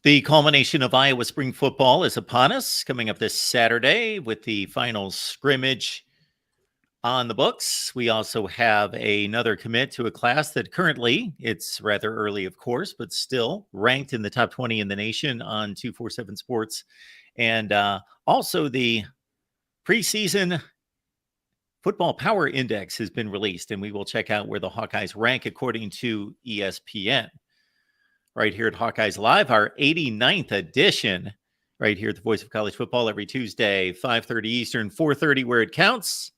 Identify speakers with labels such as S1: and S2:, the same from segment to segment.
S1: The culmination of Iowa spring football is upon us, coming up this Saturday with the final scrimmage on the books. We also have another commit to a class that currently, it's rather early, of course, but still ranked in the top 20 in the nation on 247 Sports. And also the preseason Football Power Index has been released, and we will check out where the Hawkeyes rank according to ESPN. Right here at Hawkeyes Live, our 89th edition, right here at the Voice of College Football every Tuesday, 5:30 Eastern, 4:30 where it counts,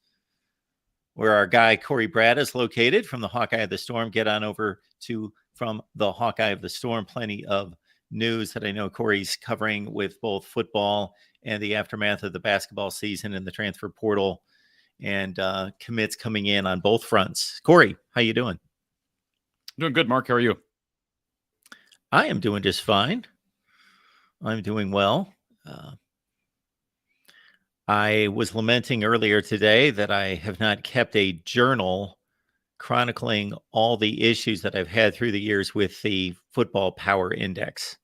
S1: where our guy Corey Brad is located from the Hawkeye of the Storm. Get on over to From the Hawkeye of the Storm. Plenty of news that I know Corey's covering with both football and the aftermath of the basketball season and the transfer portal and commits coming in on both fronts. Corey, how you doing?
S2: Doing good, Mark. How are you?
S1: I am doing just fine. I'm doing well. I was lamenting earlier today that I have not kept a journal chronicling all the issues that I've had through the years with the Football Power Index.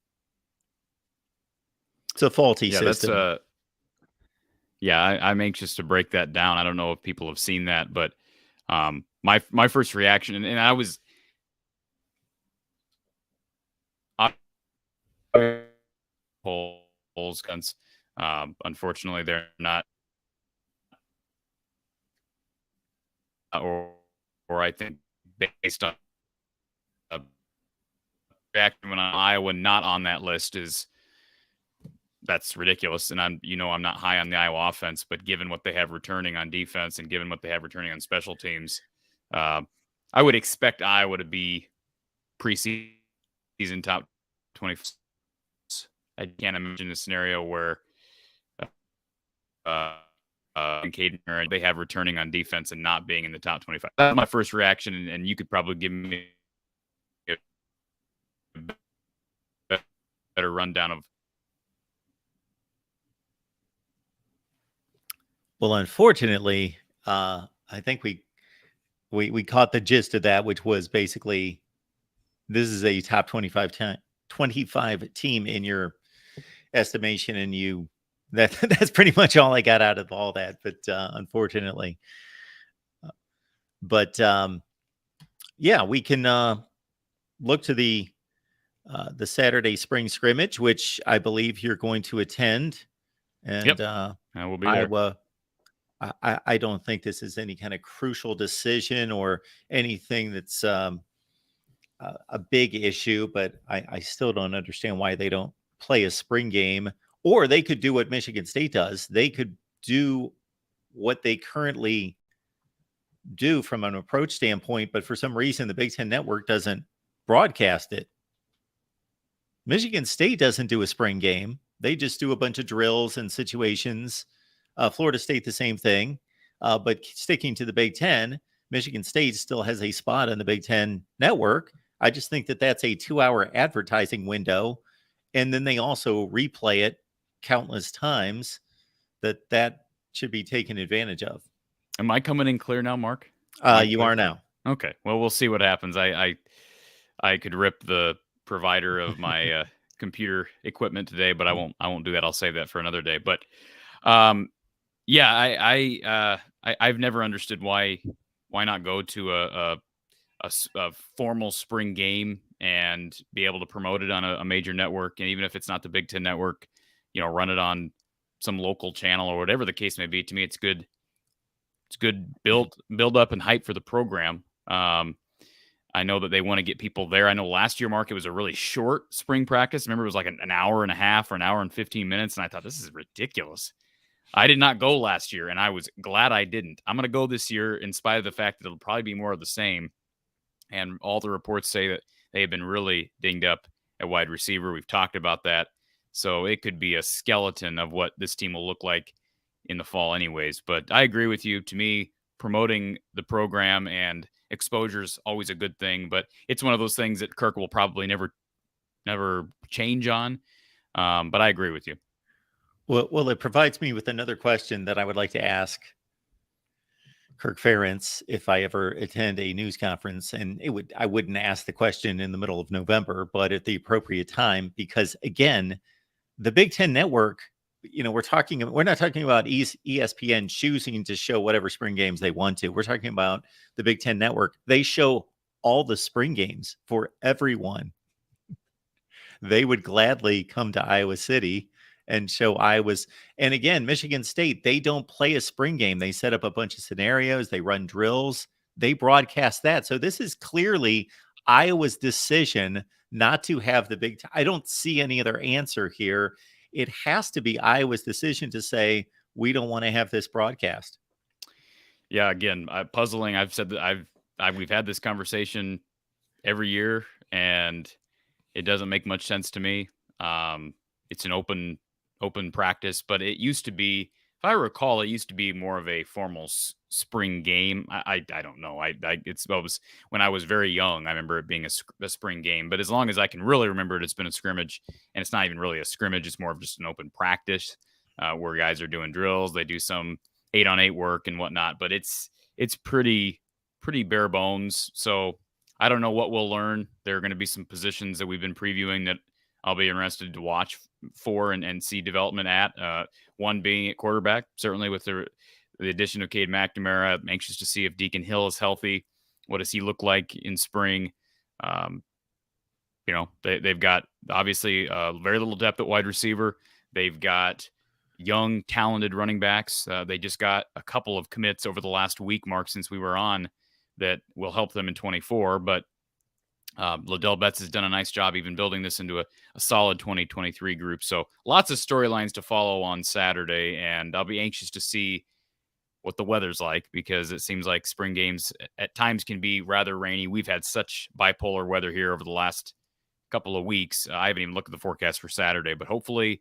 S1: It's a faulty system.
S2: I'm anxious to break that down. I don't know if people have seen that, but my first reaction, and I was polls guns. Unfortunately, they're not, or I think based on reaction when Iowa not on that list that's ridiculous. And I'm not high on the Iowa offense, but given what they have returning on defense and given what they have returning on special teams, I would expect Iowa to be preseason top 20. I can't imagine a scenario where Caden they have returning on defense and not being in the top 25. That's my first reaction, and you could probably give me a better rundown of.
S1: Well, unfortunately, I think we caught the gist of that, which was basically this is a top 25 team in your estimation, and that's pretty much all I got out of all that. But unfortunately, we can look to the Saturday spring scrimmage, which I believe you're going to attend, and
S2: I will be there.
S1: Iowa. I don't think this is any kind of crucial decision or anything that's a big issue, but I still don't understand why they don't play a spring game. Or they could do what Michigan State does. They could do what they currently do from an approach standpoint, but for some reason, the Big Ten Network doesn't broadcast it. Michigan State doesn't do a spring game. They just do a bunch of drills and situations. Florida State, the same thing. But sticking to the Big Ten, Michigan State still has a spot on the Big Ten Network. I just think that that's a 2-hour advertising window. And then they also replay it countless times. That should be taken advantage of.
S2: Am I coming in clear now, Mark?
S1: You are now.
S2: Okay. Well, we'll see what happens. I could rip the provider of my computer equipment today, but I won't do that. I'll save that for another day. But I've never understood why not go to a formal spring game and be able to promote it on a major network, and even if it's not the Big Ten Network, run it on some local channel or whatever the case may be. To me, it's good. It's good build up and hype for the program. I know that they want to get people there. I know last year, Mark, it was a really short spring practice. Remember, it was like an hour and a half or an hour and 15 minutes, and I thought, this is ridiculous. I did not go last year, and I was glad I didn't. I'm going to go this year in spite of the fact that it'll probably be more of the same. And all the reports say that they have been really dinged up at wide receiver. We've talked about that. So it could be a skeleton of what this team will look like in the fall anyways. But I agree with you. To me, promoting the program and exposure is always a good thing. But it's one of those things that Kirk will probably never change on. But I agree with you.
S1: Well, it provides me with another question that I would like to ask Kirk Ferentz if I ever attend a news conference, and I wouldn't ask the question in the middle of November, but at the appropriate time, because again, the Big Ten Network, we're not talking about ESPN choosing to show whatever spring games they want to. We're talking about the Big Ten Network. They show all the spring games for everyone. They would gladly come to Iowa City and show Iowa's. And again, Michigan State, they don't play a spring game. They set up a bunch of scenarios, they run drills, they broadcast that. So this is clearly Iowa's decision not to have the Big Ten. I don't see any other answer here. It has to be Iowa's decision to say, we don't want to have this broadcast.
S2: Yeah, again, puzzling. I've said that we've had this conversation every year, and it doesn't make much sense to me. It's an open practice, but it used to be, if I recall, it used to be more of a formal spring game. I don't know. It was when I was very young. I remember it being a spring game, but as long as I can really remember it, it's been a scrimmage, and it's not even really a scrimmage. It's more of just an open practice where guys are doing drills. They do some 8-on-8 work and whatnot, but it's pretty bare bones. So I don't know what we'll learn. There are going to be some positions that we've been previewing that I'll be interested to watch for and see development at. One being at quarterback, certainly with the addition of Cade McNamara. I'm anxious to see if Deacon Hill is healthy. What does he look like in spring? They've got obviously very little depth at wide receiver. They've got young, talented running backs. They just got a couple of commits over the last week, Mark, since we were on, that will help them in 24. But Liddell Betts has done a nice job even building this into a solid 2023 group. So lots of storylines to follow on Saturday, and I'll be anxious to see what the weather's like, because it seems like spring games at times can be rather rainy. We've had such bipolar weather here over the last couple of weeks. I haven't even looked at the forecast for Saturday, but hopefully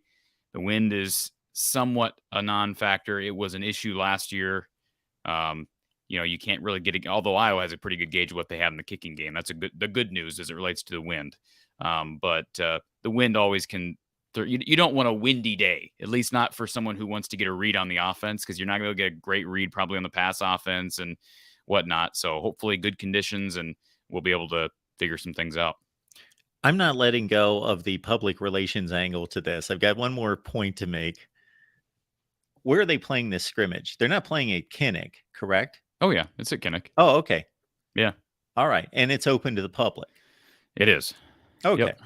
S2: the wind is somewhat a non-factor. It was an issue last year. You can't really get it, although Iowa has a pretty good gauge of what they have in the kicking game. That's the good news as it relates to the wind. But the wind always can. You don't want a windy day, at least not for someone who wants to get a read on the offense, because you're not going to get a great read probably on the pass offense and whatnot. So hopefully good conditions, and we'll be able to figure some things out.
S1: I'm not letting go of the public relations angle to this. I've got one more point to make. Where are they playing this scrimmage? They're not playing at Kinnick, correct?
S2: Oh, yeah. It's at Kinnick.
S1: Oh, okay.
S2: Yeah.
S1: All right. And it's open to the public.
S2: It is.
S1: Okay.
S2: Yep.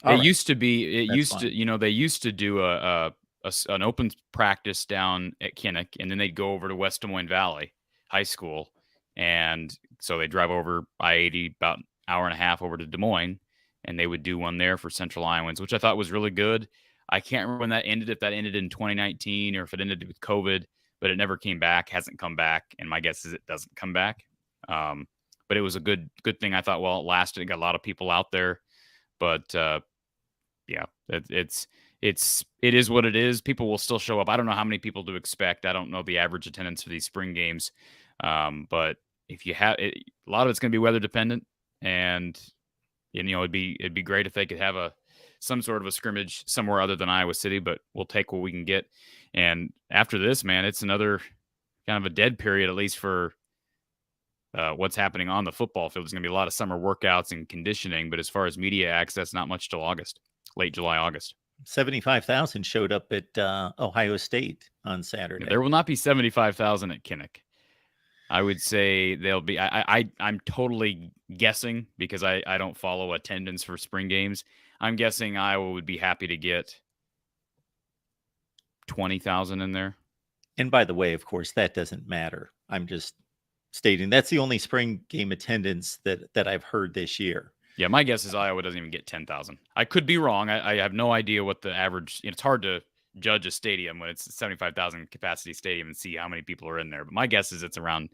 S2: It used to be, they used to do an open practice down at Kinnick, and then they'd go over to West Des Moines Valley High School. And so they drive over I-80 about an hour and a half over to Des Moines, and they would do one there for Central Iowans, which I thought was really good. I can't remember when that ended, if that ended in 2019 or if it ended with COVID, but it never came back, hasn't come back. And my guess is it doesn't come back. But it was a good thing. I thought, well, it lasted. It got a lot of people out there, but it is what it is. People will still show up. I don't know how many people to expect. I don't know the average attendance for these spring games. But if you have it, a lot of it's going to be weather dependent, and it'd be great if they could have some sort of a scrimmage somewhere other than Iowa City, but we'll take what we can get. And after this, man, it's another kind of a dead period, at least for what's happening on the football field. There's going to be a lot of summer workouts and conditioning, but as far as media access, not much till August, late July, August. 75,000
S1: showed up at Ohio State on Saturday.
S2: There will not be 75,000 at Kinnick. I would say they'll be. I'm totally guessing, because I don't follow attendance for spring games. I'm guessing Iowa would be happy to get 20,000 in there.
S1: And by the way, of course, that doesn't matter. I'm just stating that's the only spring game attendance that I've heard this year.
S2: Yeah, my guess is Iowa doesn't even get 10,000. I could be wrong. I have no idea what the average. It's hard to judge a stadium when it's a 75,000 capacity stadium and see how many people are in there. But my guess is it's around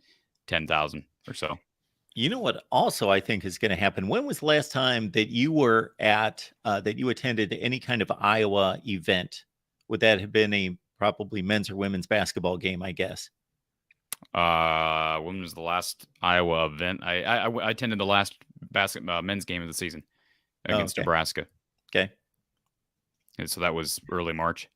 S2: 10,000 or so.
S1: You know what also I think is going to happen? When was the last time that you were that you attended any kind of Iowa event? Would that have been probably men's or women's basketball game, I guess?
S2: When was the last Iowa event? I attended the last men's game of the season against Nebraska.
S1: Okay.
S2: And so that was early March.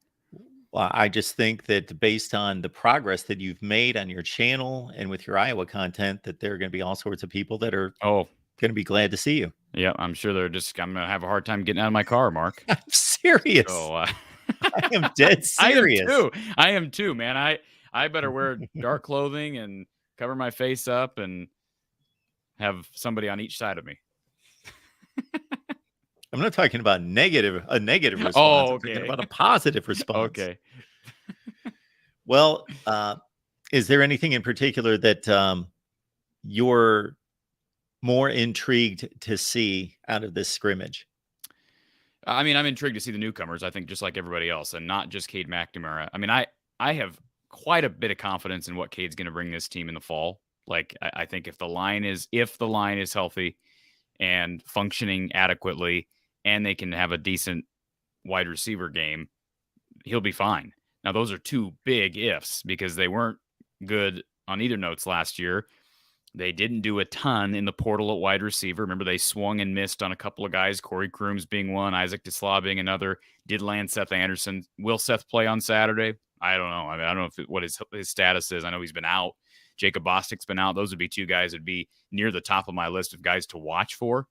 S1: Well, I just think that based on the progress that you've made on your channel and with your Iowa content, that there are going to be all sorts of people that are
S2: Oh,
S1: going to be glad to see you.
S2: yeah, I'm sure I'm going to have a hard time getting out of my car, Mark.
S1: I'm serious.
S2: So,
S1: I am dead serious.
S2: I am too, man. I better wear dark clothing and cover my face up and have somebody on each side of me.
S1: I'm not talking about a negative response.
S2: Oh,
S1: I'm talking
S2: okay.
S1: about a positive response.
S2: Okay.
S1: Well, is there anything in particular that you're more intrigued to see out of this scrimmage?
S2: I mean, I'm intrigued to see the newcomers, I think, just like everybody else, and not just Cade McNamara. I mean, I have quite a bit of confidence in what Cade's going to bring this team in the fall. Like, I think if the line is healthy and functioning adequately, and they can have a decent wide receiver game, he'll be fine. Now, those are two big ifs because they weren't good on either notes last year. They didn't do a ton in the portal at wide receiver. Remember, they swung and missed on a couple of guys, Corey Crooms being one, Isaac DeSlaw being another, did land Seth Anderson. Will Seth play on Saturday? I don't know. I mean, I don't know what his status is. I know he's been out. Jacob Bostic's been out. Those would be two guys that would be near the top of my list of guys to watch for.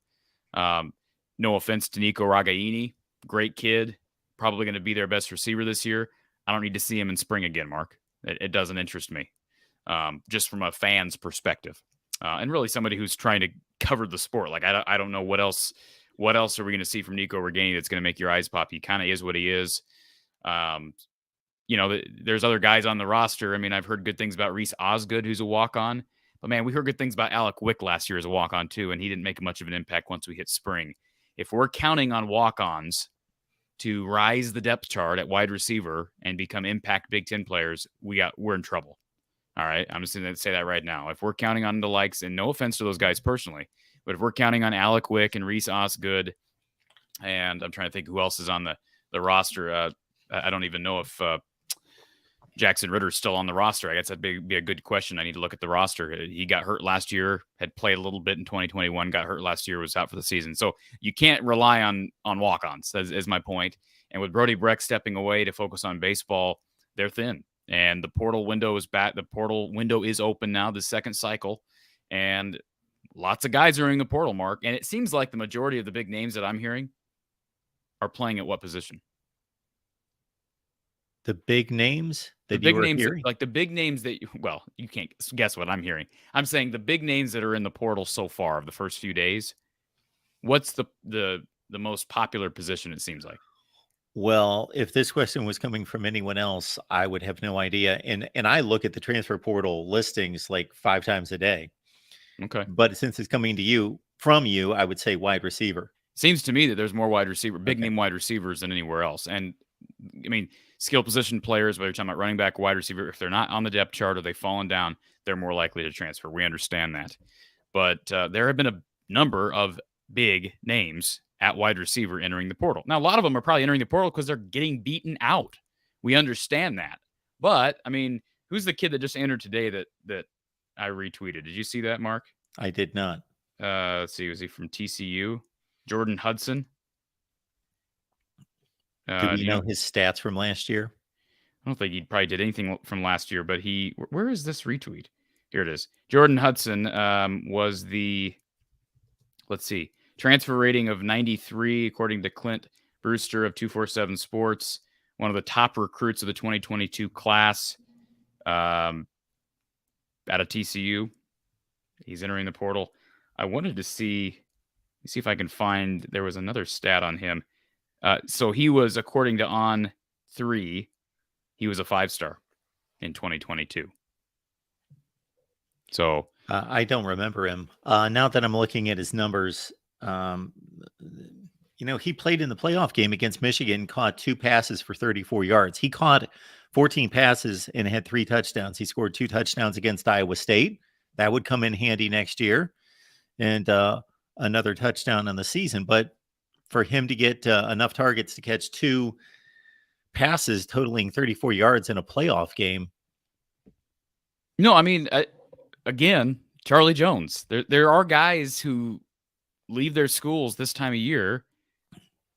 S2: No offense to Nico Ragaini. Great kid. Probably going to be their best receiver this year. I don't need to see him in spring again, Mark. It doesn't interest me, just from a fan's perspective. And really somebody who's trying to cover the sport. Like, I don't know what else are we going to see from Nico Ragaini that's going to make your eyes pop. He kind of is what he is. There's other guys on the roster. I mean, I've heard good things about Reese Osgood, who's a walk-on. But, man, we heard good things about Alec Wick last year as a walk-on, too, and he didn't make much of an impact once we hit spring. If we're counting on walk-ons to rise the depth chart at wide receiver and become impact Big Ten players, we're in trouble. All right, I'm just going to say that right now. If we're counting on the likes, and no offense to those guys personally, but if we're counting on Alec Wick and Reese Osgood, and I'm trying to think who else is on the roster. I don't even know if Jackson Ritter's still on the roster. I guess that'd be a good question. I need to look at the roster. He got hurt last year, had played a little bit in 2021, got hurt last year, was out for the season. So you can't rely on walk-ons, is my point. And with Brody Breck stepping away to focus on baseball, they're thin. And the portal window is back. The portal window is open now, the second cycle. And lots of guys are in the portal, Mark. And it seems like the majority of the big names that I'm hearing are playing at what position?
S1: The big names that
S2: the big
S1: you
S2: names,
S1: hearing?
S2: like the big names that, you can't guess what I'm hearing. I'm saying the big names that are in the portal so far of the first few days. What's the most popular position, it seems like?
S1: Well, if this question was coming from anyone else, I would have no idea. And I look at the transfer portal listings like 5 times a day.
S2: Okay.
S1: But since it's coming to from you, I would say wide receiver.
S2: Seems to me that there's more big name wide receivers than anywhere else. And I mean, skill position players, whether you're talking about running back, wide receiver, if they're not on the depth chart or they've fallen down, they're more likely to transfer. We understand that. But there have been a number of big names at wide receiver entering the portal. Now, a lot of them are probably entering the portal because they're getting beaten out. We understand that. But, I mean, who's the kid that just entered today that I retweeted? Did you see that, Mark?
S1: I did not.
S2: Let's see. Was he from TCU? Jordan Hudson?
S1: Do we know his stats from last year?
S2: I don't think he probably did anything from last year, but where is this retweet? Here it is. Jordan Hudson was let's see, transfer rating of 93, according to Clint Brewster of 247 Sports, one of the top recruits of the 2022 class out of TCU. He's entering the portal. I wanted to see if I can find, there was another stat on him. So he was, according to On3, he was a 5-star in 2022. So
S1: I don't remember him. Now that I'm looking at his numbers, he played in the playoff game against Michigan, caught 2 passes for 34 yards. He caught 14 passes and had 3 touchdowns. He scored 2 touchdowns against Iowa State. That would come in handy next year. And another touchdown on the season. But for him to get enough targets to catch 2 passes totaling 34 yards in a playoff game.
S2: No, I mean, again, Charlie Jones. There are guys who leave their schools this time of year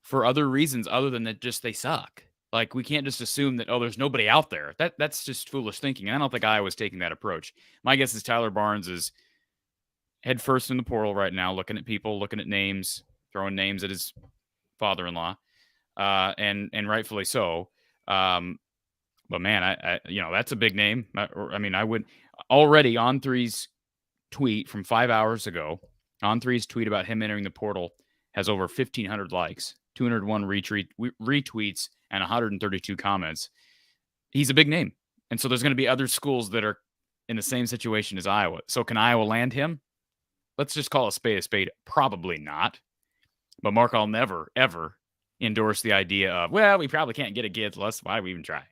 S2: for other reasons other than that just they suck. Like, we can't just assume that, oh, there's nobody out there. That's just foolish thinking. And I don't think Iowa's taking that approach. My guess is Tyler Barnes is head first in the portal right now, looking at people, looking at names, throwing names at his father-in-law, and rightfully so. But man, I that's a big name. I would already on three's tweet from 5 hours ago. On three's tweet about him entering the portal has over 1,500 likes, 201 retweets, and 132 comments. He's a big name, and so there's going to be other schools that are in the same situation as Iowa. So can Iowa land him? Let's just call a spade a spade. Probably not. But Mark, I'll never ever endorse the idea of, well, we probably can't get a kid, so why we even try?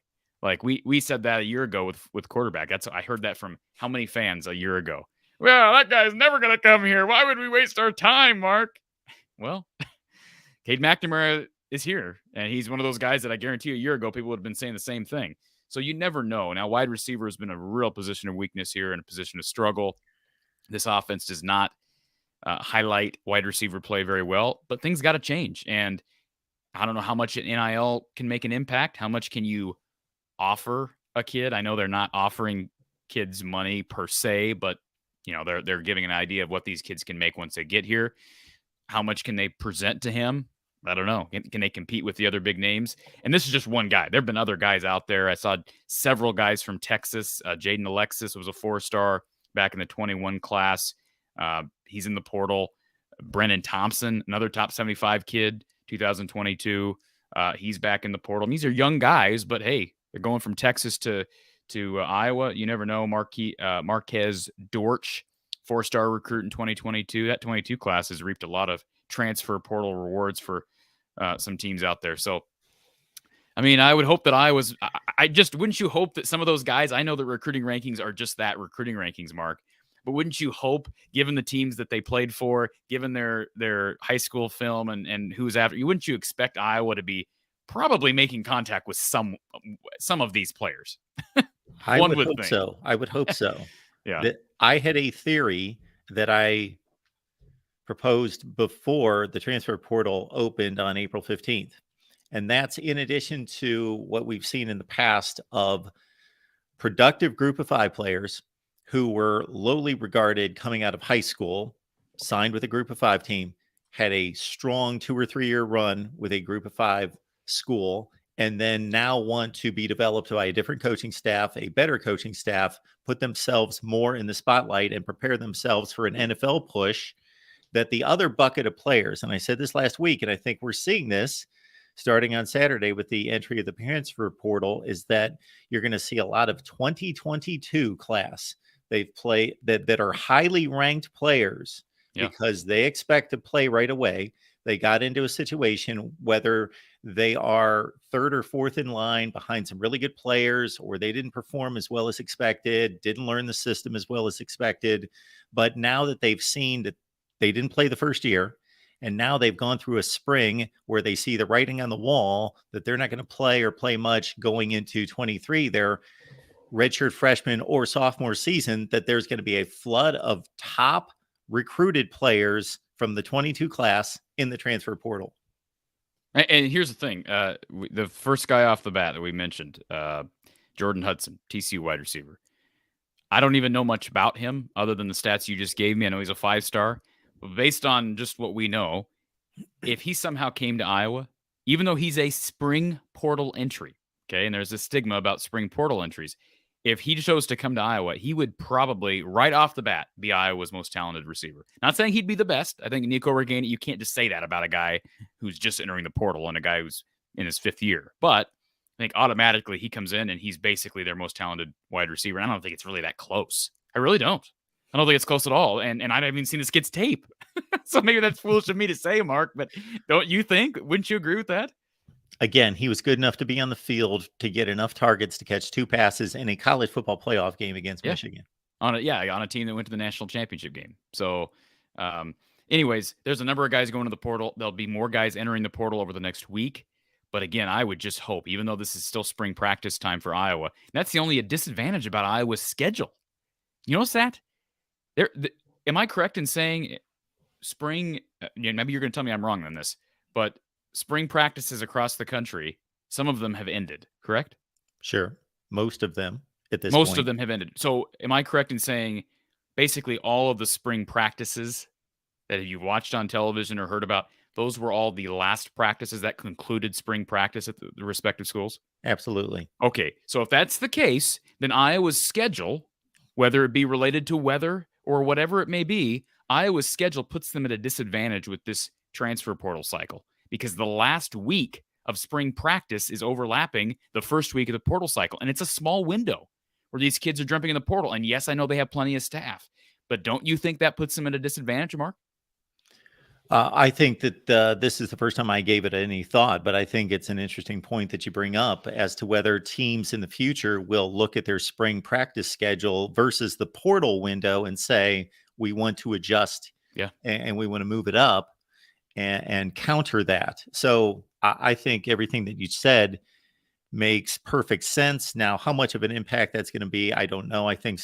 S2: Like we said that a year ago with quarterback. I heard that from how many fans a year ago? Well, that guy's never going to come here. Why would we waste our time, Mark? Well, Cade McNamara is here, and he's one of those guys that I guarantee a year ago people would have been saying the same thing. So you never know. Now, wide receiver has been a real position of weakness here and a position of struggle. This offense does not highlight wide receiver play very well, but things got to change. And I don't know how much an NIL can make an impact. How much can you offer a kid? I know they're not offering kids money per se, but they're giving an idea of what these kids can make once they get here. How much can they present to him? I don't know. Can they compete with the other big names? And this is just one guy. There have been other guys out there. I saw several guys from Texas. Jaden Alexis was a 4-star back in the 21 class. He's in the portal. Brennan Thompson, another top 75 kid, 2022. He's back in the portal. And these are young guys, but hey, they're going from Texas to Iowa. You never know. Marquez Dortch, 4-star recruit in 2022. That 22 class has reaped a lot of transfer portal rewards for some teams out there. So, I mean, I would hope that wouldn't you hope that some of those guys, I know that recruiting rankings are just that, recruiting rankings, Mark, but wouldn't you hope, given the teams that they played for, given their high school film and who's after, wouldn't you expect Iowa to be probably making contact with some of these players?
S1: I would hope so. I would hope so.
S2: Yeah.
S1: I had a theory that I proposed before the transfer portal opened on April 15th. And that's in addition to what we've seen in the past of productive group of 5 players who were lowly regarded coming out of high school, signed with a group of 5 team, had a strong 2 or 3 year run with a group of 5 school, and then now want to be developed by a different coaching staff, a better coaching staff, put themselves more in the spotlight and prepare themselves for an NFL push. That the other bucket of players, and I said this last week, and I think we're seeing this starting on Saturday with the entry of the transfer portal, is that you're going to see a lot of 2022 class that are highly ranked players because they expect to play right away. They got into a situation, whether they are 3rd or 4th in line behind some really good players, or they didn't perform as well as expected, didn't learn the system as well as expected. But now that they've seen that they didn't play the first year, and now they've gone through a spring where they see the writing on the wall that they're not going to play much going into 23, their redshirt freshman or sophomore season, that there's going to be a flood of top recruited players from the 22 class in the transfer portal.
S2: And here's the thing. The first guy off the bat that we mentioned, Jordan Hudson, TCU wide receiver. I don't even know much about him other than the stats you just gave me. I know he's a 5-star. But based on just what we know, if he somehow came to Iowa, even though he's a spring portal entry, okay, and there's a stigma about spring portal entries, if he chose to come to Iowa, he would probably, right off the bat, be Iowa's most talented receiver. Not saying he'd be the best. I think Nico Reganey, you can't just say that about a guy who's just entering the portal and a guy who's in his 5th year. But I think automatically he comes in and he's basically their most talented wide receiver. And I don't think it's really that close. I really don't. I don't think it's close at all. And I haven't even seen this kid's tape. So maybe that's foolish of me to say, Mark, but don't you think? Wouldn't you agree with that?
S1: Again, he was good enough to be on the field to get enough targets to catch 2 passes in a college football playoff game against Michigan.
S2: On a team that went to the national championship game. So anyways, there's a number of guys going to the portal. There'll be more guys entering the portal over the next week. But again, I would just hope, even though this is still spring practice time for Iowa, that's the only disadvantage about Iowa's schedule. You notice that? Am I correct in saying spring? Maybe you're going to tell me I'm wrong on this, but spring practices across the country some of them have ended, correct?
S1: Sure. Most of them at this
S2: Most
S1: point.
S2: of them have ended. So am I correct in saying basically all of the spring practices that you've watched on television or heard about, those were all the last practices that concluded spring practice at the respective schools?
S1: Absolutely.
S2: Okay, so if that's the case, then Iowa's schedule, whether it be related to weather or whatever it may be, Iowa's schedule puts them at a disadvantage with this transfer portal cycle because the last week of spring practice is overlapping the first week of the portal cycle. And it's a small window where these kids are jumping in the portal. And yes, I know they have plenty of staff, but don't you think that puts them at a disadvantage, Mark?
S1: I think that this is the first time I gave it any thought, but I think it's an interesting point that you bring up as to whether teams in the future will look at their spring practice schedule versus the portal window and say, we want to adjust and we want to move it up and counter that. So I think everything that you said makes perfect sense. Now, how much of an impact that's going to be, I don't know. I think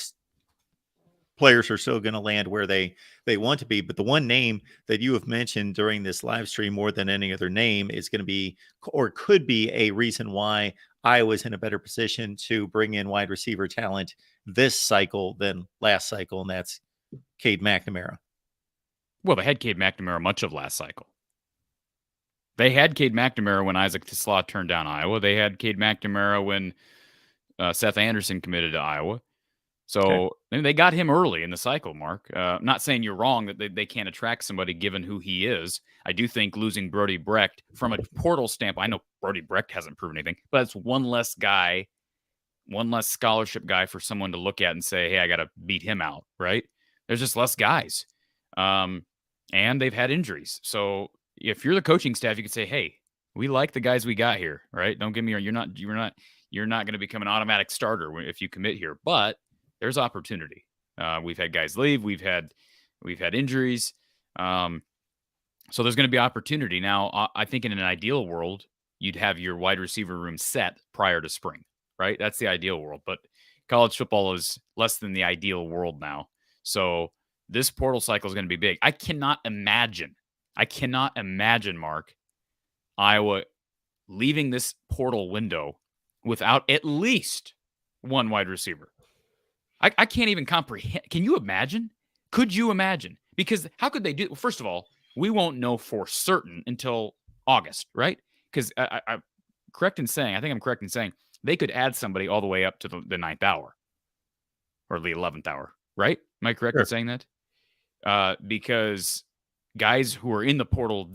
S1: players are still going to land where they want to be. But the one name that you have mentioned during this live stream more than any other name is going to be, or could be, a reason why Iowa's in a better position to bring in wide receiver talent this cycle than last cycle, and that's Cade McNamara.
S2: Well, they had Cade McNamara much of last cycle. They had Cade McNamara when Isaac Tisslaw turned down Iowa. They had Cade McNamara when Seth Anderson committed to Iowa. So they got him early in the cycle, Mark. Not saying you're wrong that they can't attract somebody given who he is. I do think losing Brody Brecht from a portal standpoint, I know Brody Brecht hasn't proven anything, but it's one less guy, one less scholarship guy for someone to look at and say, hey, I got to beat him out, right? There's just less guys. And they've had injuries. So if you're the coaching staff, you could say, hey, we like the guys we got here, right? Don't get me wrong. You're not going to become an automatic starter if you commit here, but there's opportunity. We've had guys leave. We've had injuries. So there's going to be opportunity. Now, I think in an ideal world, you'd have your wide receiver room set prior to spring, right? That's the ideal world. But college football is less than the ideal world now. So this portal cycle is going to be big. I cannot imagine, Mark, Iowa leaving this portal window without at least one wide receiver. I can't even comprehend. Can you imagine? Could you imagine? Because how could they do? Well, first of all, we won't know for certain until August, right? Because I'm correct in saying they could add somebody all the way up to the 9th hour or the 11th hour, right? Am I correct in saying that? Because guys who are in the portal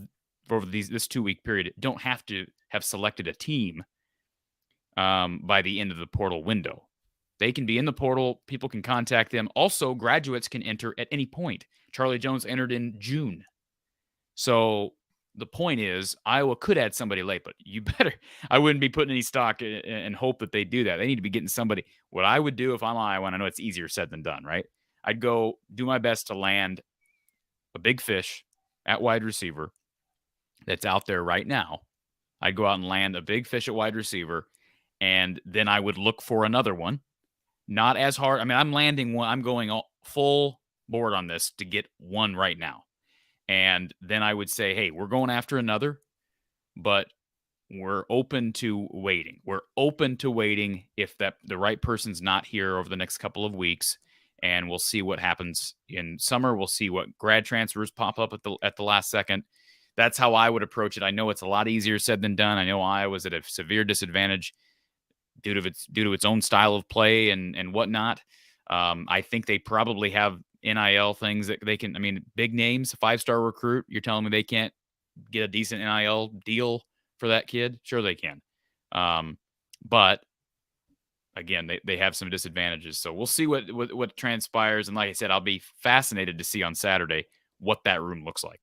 S2: over this 2-week period don't have to have selected a team by the end of the portal window. They can be in the portal. People can contact them. Also, graduates can enter at any point. Charlie Jones entered in June. So the point is, Iowa could add somebody late, but I wouldn't be putting any stock and hope that they do that. They need to be getting somebody. What I would do if I'm Iowa, and I know it's easier said than done, right? I'd go do my best to land a big fish at wide receiver that's out there right now. I'd go out and land a big fish at wide receiver, and then I would look for another one. Not as hard. I mean, I'm landing one. I'm going full board on this to get one right now. And then I would say, hey, we're going after another, but we're open to waiting. We're open to waiting if the right person's not here over the next couple of weeks. And we'll see what happens in summer. We'll see what grad transfers pop up at the last second. That's how I would approach it. I know it's a lot easier said than done. I know Iowa's at a severe disadvantage due to its own style of play and whatnot. I think they probably have NIL things that they can. I mean, big names, a 5-star recruit. You're telling me they can't get a decent NIL deal for that kid? Sure, they can. But again, they have some disadvantages. So we'll see what transpires. And like I said, I'll be fascinated to see on Saturday what that room looks like.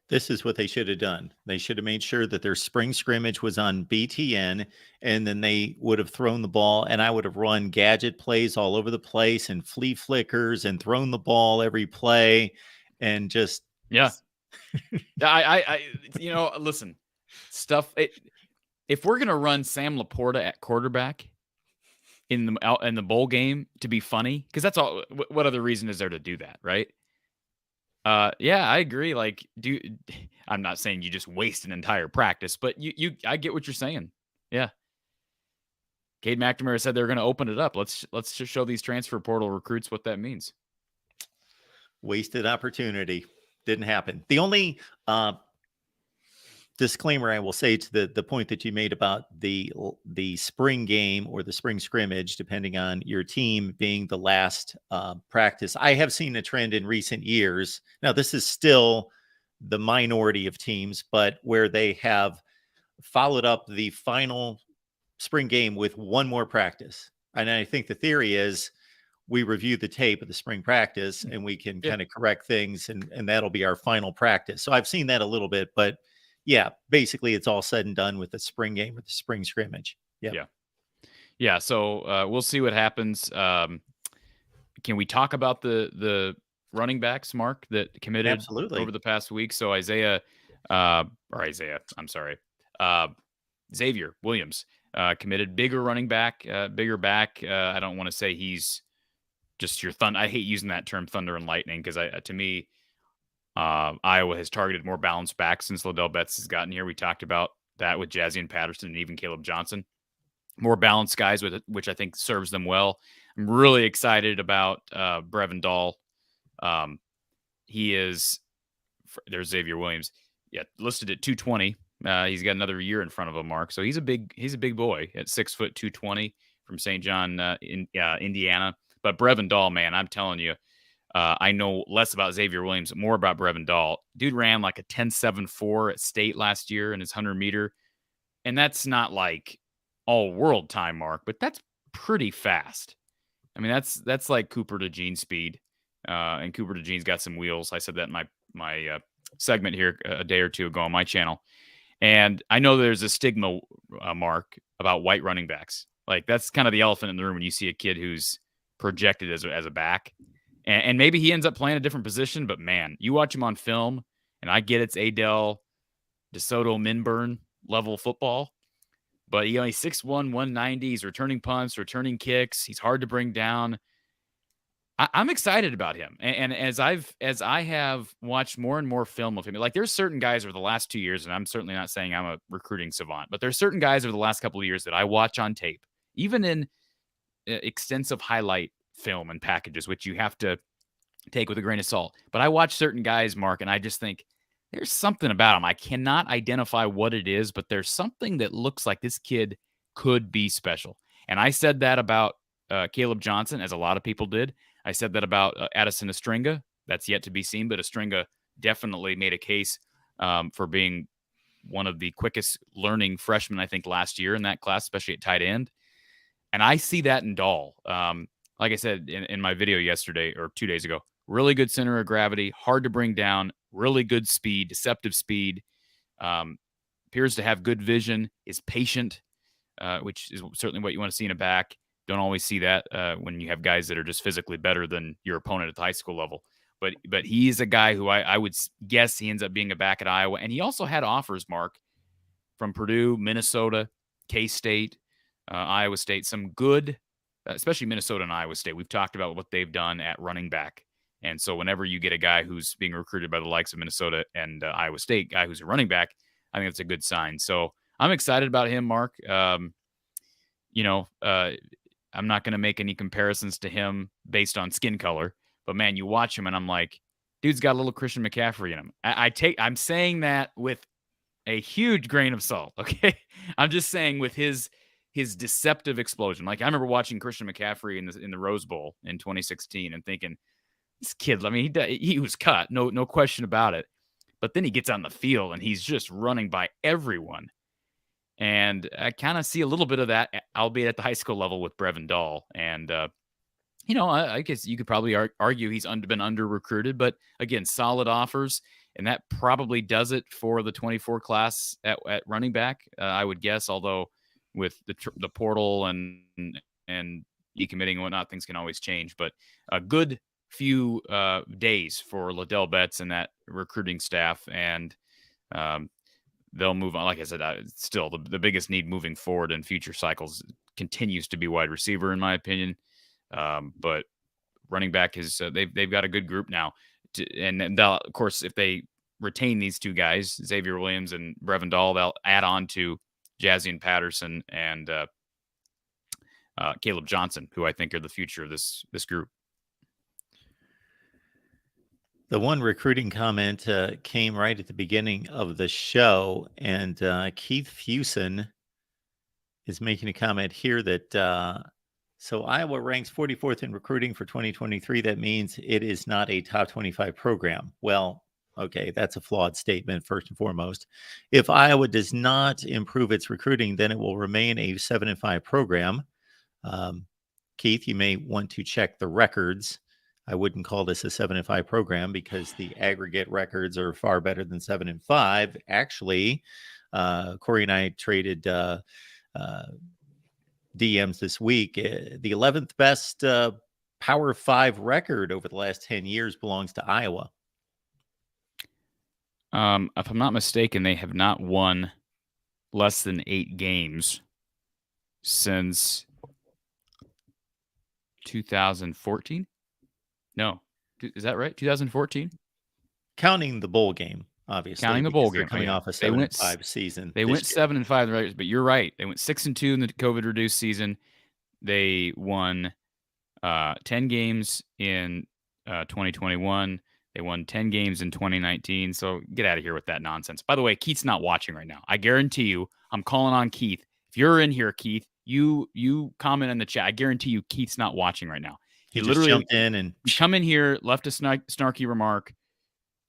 S1: This is what they should have done. They should have made sure that their spring scrimmage was on BTN, and then they would have thrown the ball, and I would have run gadget plays all over the place and flea flickers and thrown the ball every play and just.
S2: Yeah. I listen, if we're going to run Sam Laporta at quarterback in the bowl game to be funny, because that's all, what other reason is there to do that, right? Yeah, I agree. Like, I'm not saying you just waste an entire practice, but I get what you're saying. Yeah. Cade McNamara said they're going to open it up. Let's just show these transfer portal recruits what that means.
S1: Wasted opportunity. Didn't happen. The only disclaimer I will say to the point that you made about the spring game or the spring scrimmage, depending on your team being the last practice. I have seen a trend in recent years. Now, this is still the minority of teams, but where they have followed up the final spring game with one more practice. And I think the theory is we review the tape of the spring practice and we can kind of correct things, and that'll be our final practice. So I've seen that a little bit, but yeah, basically it's all said and done with the spring game or the spring scrimmage.
S2: Yeah. So we'll see what happens. Can we talk about the running backs, Mark, that committed
S1: Absolutely
S2: over the past week? So Xavier Williams committed, bigger running back, bigger back. I don't want to say he's just your thunder. I hate using that term, thunder and lightning, because to me, Iowa has targeted more balanced backs since Liddell Betts has gotten here. We talked about that with Jazian Patterson and even Caleb Johnson. More balanced guys, which I think serves them well. I'm really excited about Brevin Dahl. There's Xavier Williams. Yeah, listed at 220. He's got another year in front of him, Mark. So he's a big boy at 6 foot 220 from St. John, Indiana. But Brevin Dahl, man, I'm telling you, I know less about Xavier Williams, more about Brevin Dahl. Dude ran like a 10.74 at state last year in his 100-meter. And that's not like all world time, Mark, but that's pretty fast. I mean, that's like Cooper DeJean speed. And Cooper DeJean's got some wheels. I said that in my segment here a day or two ago on my channel. And I know there's a stigma, Mark, about white running backs. Like, that's kind of the elephant in the room when you see a kid who's projected as a back. And maybe he ends up playing a different position, but man, you watch him on film, and I get it's Adele DeSoto Minburn level football, but he's 6'1", 190. He's returning punts, returning kicks. He's hard to bring down. I'm excited about him. And as I have watched more and more film of him, like, there's certain guys over the last 2 years, and I'm certainly not saying I'm a recruiting savant, but there's certain guys over the last couple of years that I watch on tape, even in extensive highlight film and packages, which you have to take with a grain of salt. But I watch certain guys, Mark, and I just think there's something about him. I cannot identify what it is, but there's something that looks like this kid could be special. And I said that about Caleb Johnson, as a lot of people did. I said that about Addison Estringa. That's yet to be seen, but Estringa definitely made a case for being one of the quickest learning freshmen, I think, last year in that class, especially at tight end. And I see that in Dahl. Like I said in my video yesterday or 2 days ago, really good center of gravity, hard to bring down, really good speed, deceptive speed, appears to have good vision, is patient, which is certainly what you want to see in a back. Don't always see that when you have guys that are just physically better than your opponent at the high school level. But he's a guy who I would guess he ends up being a back at Iowa. And he also had offers, Mark, from Purdue, Minnesota, K-State, Iowa State, some good, especially Minnesota and Iowa State. We've talked about what they've done at running back. And so whenever you get a guy who's being recruited by the likes of Minnesota and Iowa State, guy who's a running back, I think that's a good sign. So I'm excited about him, Mark. I'm not going to make any comparisons to him based on skin color, but man, you watch him and I'm like, dude's got a little Christian McCaffrey in him. I'm saying that with a huge grain of salt. Okay. I'm just saying with his deceptive explosion. Like, I remember watching Christian McCaffrey in the Rose Bowl in 2016 and thinking, this kid, I mean, he was cut, no question about it. But then he gets on the field and he's just running by everyone. And I kind of see a little bit of that, albeit at the high school level, with Brevin Dahl. And, I guess you could probably argue he's been under-recruited. But, again, solid offers. And that probably does it for the 24 class at running back, I would guess. Although with the portal and decommitting and whatnot, things can always change. But a good few days for Liddell Betts and that recruiting staff. And they'll move on. Like I said, still the biggest need moving forward in future cycles continues to be wide receiver, in my opinion. But running back is they've got a good group now. And of course, if they retain these two guys, Xavier Williams and Brevin Dahl, they'll add on to Jazzy Patterson and Caleb Johnson, who I think are the future of this group.
S1: The one recruiting comment came right at the beginning of the show, and Keith Fusen is making a comment here that so Iowa ranks 44th in recruiting for 2023. That means it is not a top 25 program. Well, okay, that's a flawed statement, first and foremost. If Iowa does not improve its recruiting, then it will remain a 7-5 program. Keith, you may want to check the records. I wouldn't call this a 7-5 program because the aggregate records are far better than 7-5. Actually, Corey and I traded DMs this week. The 11th best Power 5 record over the last 10 years belongs to Iowa.
S2: If I'm not mistaken, they have not won less than 8 games since 2014. No, is that right? 2014.
S1: Counting the bowl game, obviously.
S2: Counting the bowl game,
S1: coming off a 7-5 season.
S2: They went 7-5, but you're right. They went 6-2 in the COVID-reduced season. They won 10 games in 2021. They won 10 games in 2019. So get out of here with that nonsense. By the way, Keith's not watching right now. I guarantee you, I'm calling on Keith. If you're in here, Keith, you comment in the chat. I guarantee you, Keith's not watching right now.
S1: He literally jumped in and
S2: come in here, left a snarky remark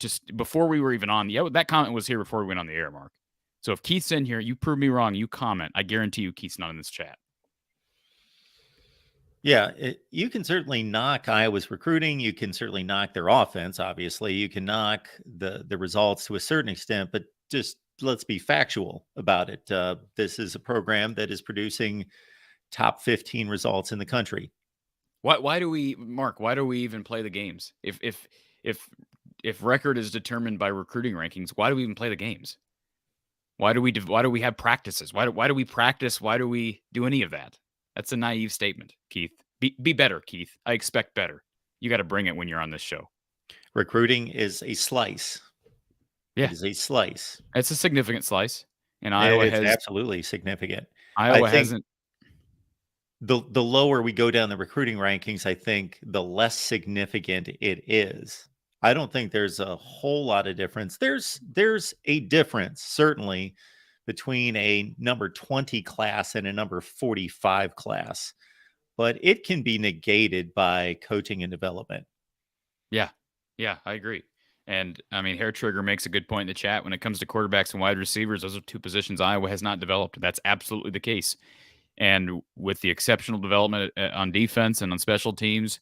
S2: just before we were even on. That comment was here before we went on the air, Mark. So if Keith's in here, you prove me wrong, you comment. I guarantee you Keith's not in this chat.
S1: Yeah, you can certainly knock Iowa's recruiting. You can certainly knock their offense, obviously. You can knock the results to a certain extent, but just let's be factual about it. This is a program that is producing top 15 results in the country.
S2: Why do we, Mark, why do we even play the games? If record is determined by recruiting rankings, why do we even play the games? Why do we have practices? Why do we practice? Why do we do any of that? That's a naive statement, Keith. Be better, Keith. I expect better. You got to bring it when you're on this show.
S1: Recruiting is a slice.
S2: Yeah.
S1: It is a slice.
S2: It's a significant slice. And Iowa has
S1: absolutely significant.
S2: Iowa hasn't.
S1: The lower we go down the recruiting rankings, I think the less significant it is. I don't think there's a whole lot of difference. There's a difference, certainly, between a number 20 class and a number 45 class, but it can be negated by coaching and development.
S2: Yeah, I agree. And I mean, Hair Trigger makes a good point in the chat. When it comes to quarterbacks and wide receivers, those are two positions Iowa has not developed. That's absolutely the case. And with the exceptional development on defense and on special teams,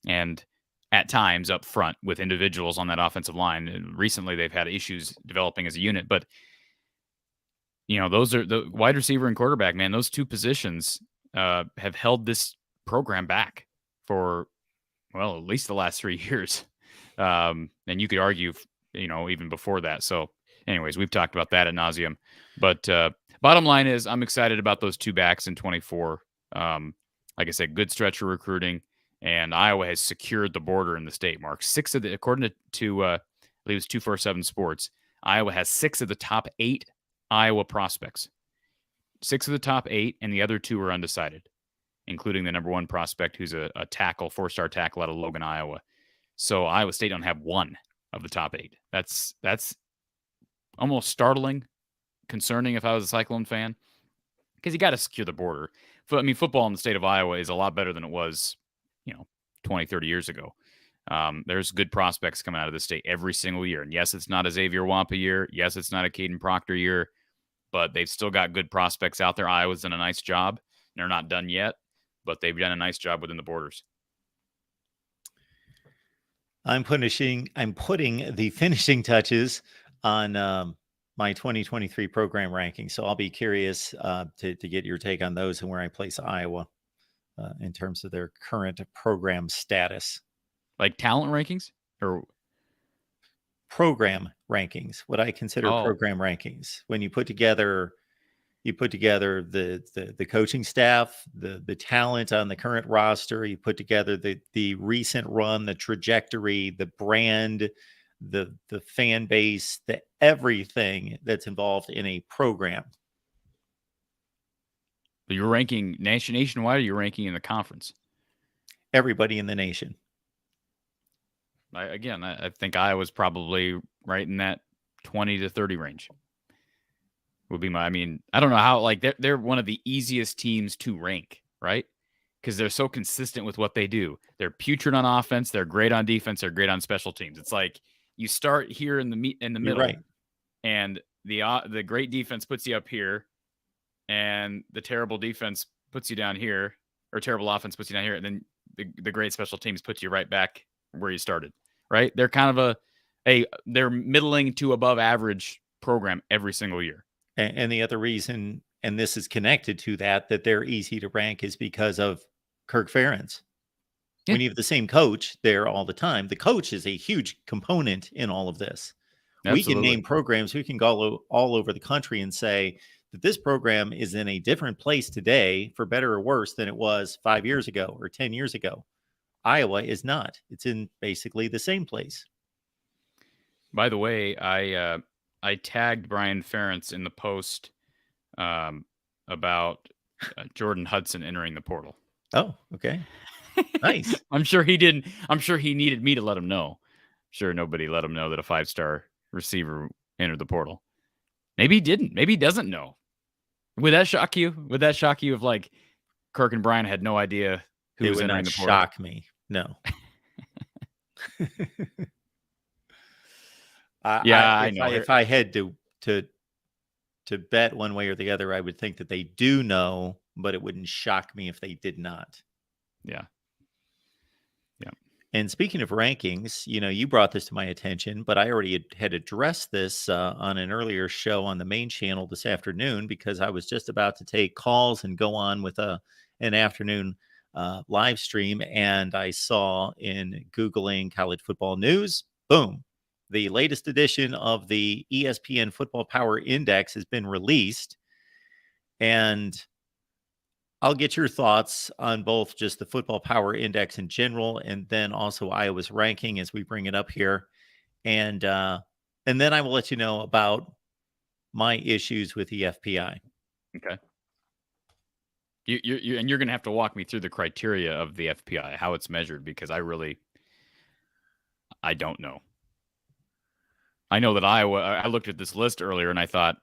S2: and at times up front with individuals on that offensive line, and recently they've had issues developing as a unit. But those are the wide receiver and quarterback, man. Those two positions have held this program back for, well, at least the last 3 years. And you could argue, even before that. So anyways, we've talked about that ad nauseum. But bottom line is I'm excited about those two backs in 24. Like I said, good stretch of recruiting. And Iowa has secured the border in the state, Mark. According to I believe it's 247 Sports, Iowa has 6 of the top 8 Iowa prospects. 6 of the top 8, and the other 2 are undecided, including the number 1 prospect, who's a tackle, 4-star tackle out of Logan, Iowa. So Iowa State don't have 1 of the top 8. That's almost startling, concerning if I was a Cyclone fan, because you got to secure the border. Football in the state of Iowa is a lot better than it was, 20, 30 years ago. There's good prospects coming out of the state every single year. And yes, it's not a Xavier Wampa year. Yes, it's not a Caden Proctor year, but they've still got good prospects out there. Iowa's done a nice job. They're not done yet, but they've done a nice job within the borders.
S1: I'm putting the finishing touches on my 2023 program ranking. So I'll be curious to get your take on those and where I place Iowa in terms of their current program status.
S2: Like talent rankings or
S1: program rankings? What I consider program rankings. When you put together the coaching staff, the talent on the current roster, you put together the recent run, the trajectory, the brand, the fan base, the everything that's involved in a program.
S2: You're ranking nationwide, or you're ranking in the conference?
S1: Everybody in the nation.
S2: I think Iowa's probably right in that 20 to 30 range. Would be I don't know how, like, they're one of the easiest teams to rank, right? Because they're so consistent with what they do. They're putrid on offense, they're great on defense, they're great on special teams. It's like you start here in the
S1: You're
S2: middle,
S1: right.
S2: and the great defense puts you up here, and the terrible defense puts you down here, or terrible offense puts you down here, and then the great special teams puts you right back where you started, right? They're kind of they're middling to above average program every single year.
S1: And the other reason, and this is connected to that they're easy to rank, is because of Kirk Ferentz.
S2: Yeah.
S1: When you have the same coach there all the time, the coach is a huge component in all of this.
S2: Absolutely.
S1: We can name programs, we can go all over the country and say that this program is in a different place today, for better or worse, than it was 5 years ago or 10 years ago. Iowa is not. It's in basically the same place.
S2: By the way, I tagged Brian Ferentz in the post about Jordan Hudson entering the portal.
S1: Oh, okay. Nice.
S2: I'm sure he didn't. I'm sure he needed me to let him know. Sure, nobody let him know that a 5-star receiver entered the portal. Maybe he didn't. Maybe he doesn't know. Would that shock you? Would that shock you if, like, Kirk and Brian had no idea who was entering the portal?
S1: It would not shock me. No.
S2: I know.
S1: If I had to bet one way or the other, I would think that they do know, but it wouldn't shock me if they did not.
S2: Yeah.
S1: And speaking of rankings, you brought this to my attention, but I already had addressed this on an earlier show on the main channel this afternoon, because I was just about to take calls and go on with an afternoon live stream, and I saw in Googling college football news, boom, the latest edition of the ESPN Football Power Index has been released. And I'll get your thoughts on both just the Football Power Index in general, and then also Iowa's ranking as we bring it up here. And then I will let you know about my issues with the FPI.
S2: Okay. You're going to have to walk me through the criteria of the FPI, how it's measured, because I don't know. I know that I looked at this list earlier and I thought,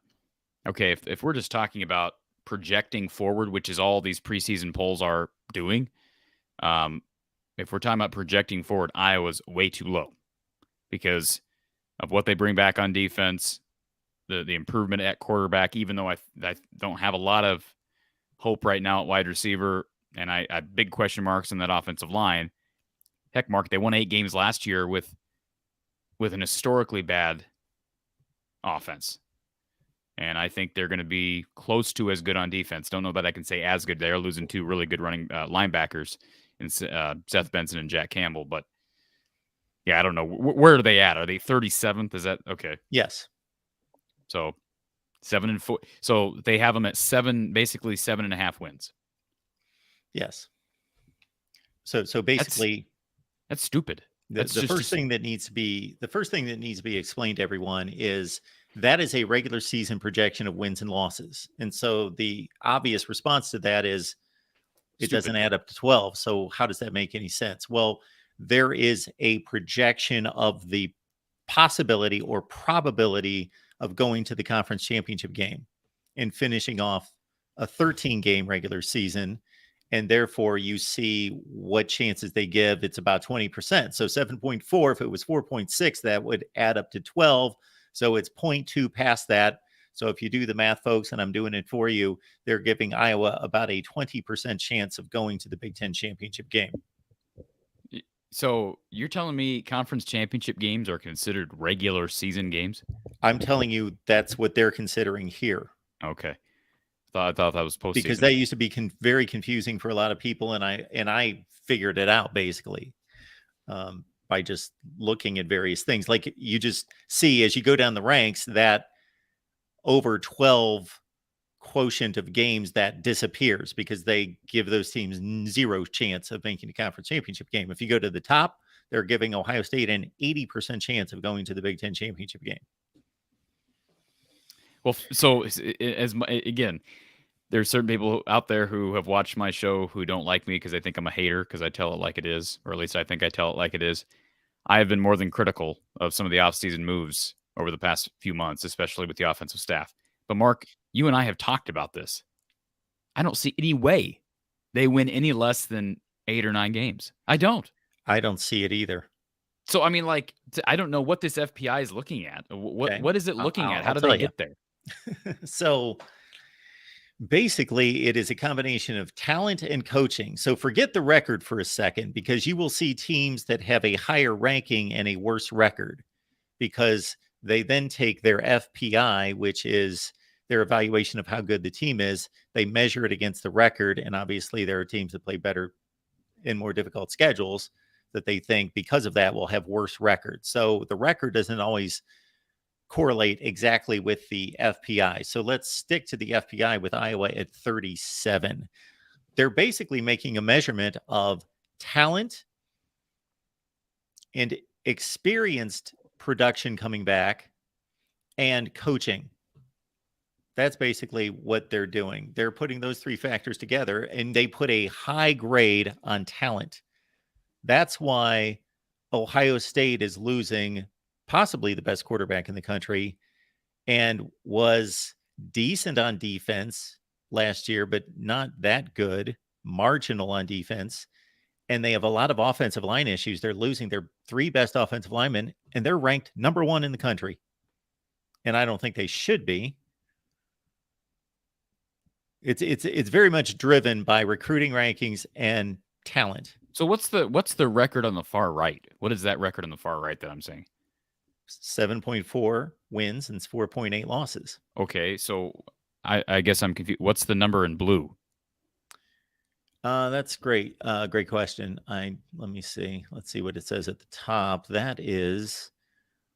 S2: okay, if we're just talking about projecting forward, which is all these preseason polls are doing, if we're talking about projecting forward, Iowa's way too low because of what they bring back on defense, the improvement at quarterback, even though I don't have a lot of hope right now at wide receiver, and I big question marks in that offensive line. Heck, Mark, they won 8 games last year with an historically bad offense. And I think they're going to be close to as good on defense. Don't know that I can say as good. They are losing 2 really good running linebackers in Seth Benson and Jack Campbell. But, yeah, I don't know. Where are they at? Are they 37th? Is that okay?
S1: Yes.
S2: So 7-4. So they have them at basically 7.5 wins.
S1: Yes. So basically,
S2: that's stupid.
S1: The first thing that needs to be explained to everyone is that is a regular season projection of wins and losses. And so the obvious response to that is it doesn't add up to 12. So how does that make any sense? Well, there is a projection of the possibility or probability of going to the conference championship game and finishing off a 13-game regular season. And therefore, you see what chances they give. It's about 20%. So 7.4, if it was 4.6, that would add up to 12. So it's 0.2 past that. So if you do the math, folks, and I'm doing it for you, they're giving Iowa about a 20% chance of going to the Big Ten championship game.
S2: So you're telling me conference championship games are considered regular season games?
S1: I'm telling you that's what they're considering here.
S2: Okay. I thought that was postseason.
S1: Because that used to be very confusing for a lot of people, and I figured it out basically by just looking at various things. Like you just see as you go down the ranks that over 12 quotient of games that disappears because they give those teams 0 chance of making the conference championship game. If you go to the top, they're giving Ohio State an 80% chance of going to the Big Ten championship game.
S2: Well, so again, there's certain people out there who have watched my show who don't like me because they think I'm a hater because I tell it like it is, or at least I think I tell it like it is. I have been more than critical of some of the offseason moves over the past few months, especially with the offensive staff. But Mark, you and I have talked about this. I don't see any way they win any less than 8 or 9 games. I don't.
S1: I don't see it either.
S2: So, I mean, like, I don't know what this FPI is looking at. What is it looking at? How do they get there?
S1: So basically, it is a combination of talent and coaching. So forget the record for a second, because you will see teams that have a higher ranking and a worse record, because they then take their FPI, which is their evaluation of how good the team is. They measure it against the record. And obviously, there are teams that play better in more difficult schedules that they think because of that will have worse records. So the record doesn't always correlate exactly with the FPI. So let's stick to the FPI with Iowa at 37. They're basically making a measurement of talent and experienced production coming back and coaching. That's basically what they're doing. They're putting those three factors together, and they put a high grade on talent. That's why Ohio State is losing possibly the best quarterback in the country and was decent on defense last year, but not that good, marginal on defense. And they have a lot of offensive line issues. They're losing their 3 best offensive linemen, and they're ranked number 1 in the country. And I don't think they should be. It's very much driven by recruiting rankings and talent.
S2: So what's the record on the far right? What is that record on the far right that I'm saying?
S1: 7.4 wins and 4.8 losses.
S2: Okay, so I guess I'm confused. What's the number in blue?
S1: That's great. Great question. Let me see. Let's see what it says at the top. That is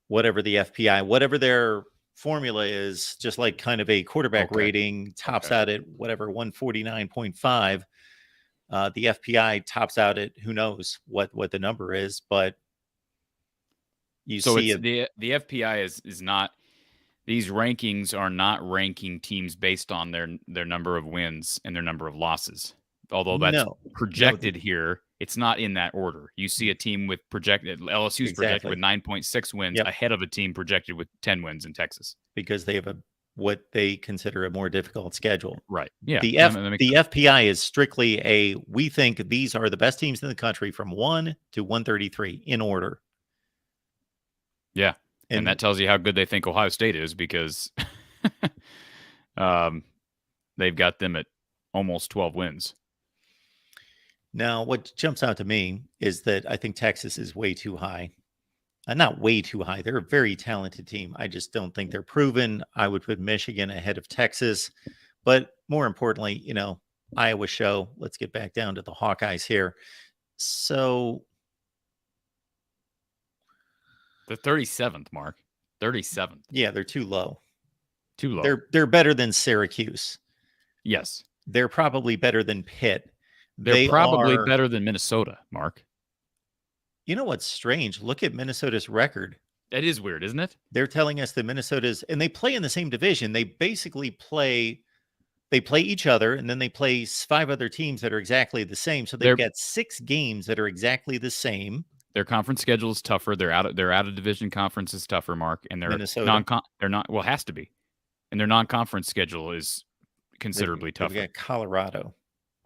S1: whatever the FPI, whatever their formula is, just like kind of a quarterback rating tops out at whatever 149.5. The FPI tops out at who knows what the number is, but you see
S2: the FPI is not, these rankings are not ranking teams based on their number of wins and their number of losses. Although that's projected here, it's not in that order. You see a team with projected, LSU's projected with 9.6 wins ahead of a team projected with 10 wins in Texas.
S1: Because they have what they consider a more difficult schedule.
S2: Right. Yeah.
S1: The FPI is strictly we think these are the best teams in the country from 1 to 133 in order.
S2: Yeah. And that tells you how good they think Ohio State is, because they've got them at almost 12 wins.
S1: Now, what jumps out to me is that I think Texas is way too high. Not way too high. They're a very talented team. I just don't think they're proven. I would put Michigan ahead of Texas. But more importantly, Iowa show. Let's get back down to the Hawkeyes here. So
S2: the 37th, Mark. 37th.
S1: Yeah, they're too low.
S2: Too low.
S1: They're better than Syracuse.
S2: Yes.
S1: They're probably better than Pitt.
S2: They're probably better than Minnesota, Mark.
S1: You know what's strange? Look at Minnesota's record.
S2: That is weird, isn't it?
S1: They're telling us that Minnesota's, and they play in the same division. They basically play each other, and then they play 5 other teams that are exactly the same. So they've got 6 games that are exactly the same.
S2: Their conference schedule is tougher. Their out of division conference is tougher, Mark, and their they're not. Well, it has to be, and their non-conference schedule is considerably tougher.
S1: They've got Colorado.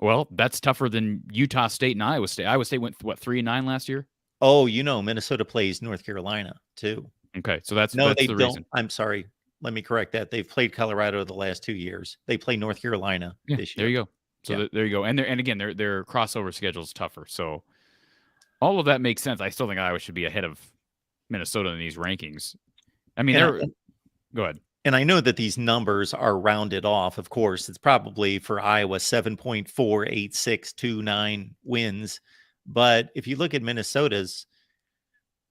S2: Well, that's tougher than Utah State and Iowa State. Iowa State went 3-9 last year.
S1: Oh, Minnesota plays North Carolina too.
S2: Okay, so that's
S1: they
S2: the
S1: don't.
S2: reason.
S1: I'm sorry. Let me correct that. They've played Colorado the last 2 years. They play North Carolina this year.
S2: There you go. So there you go. And again, their crossover schedule is tougher. So all of that makes sense. I still think Iowa should be ahead of Minnesota in these rankings. I mean, go ahead.
S1: And I know that these numbers are rounded off. Of course, it's probably for Iowa 7.48629 wins. But if you look at Minnesota's,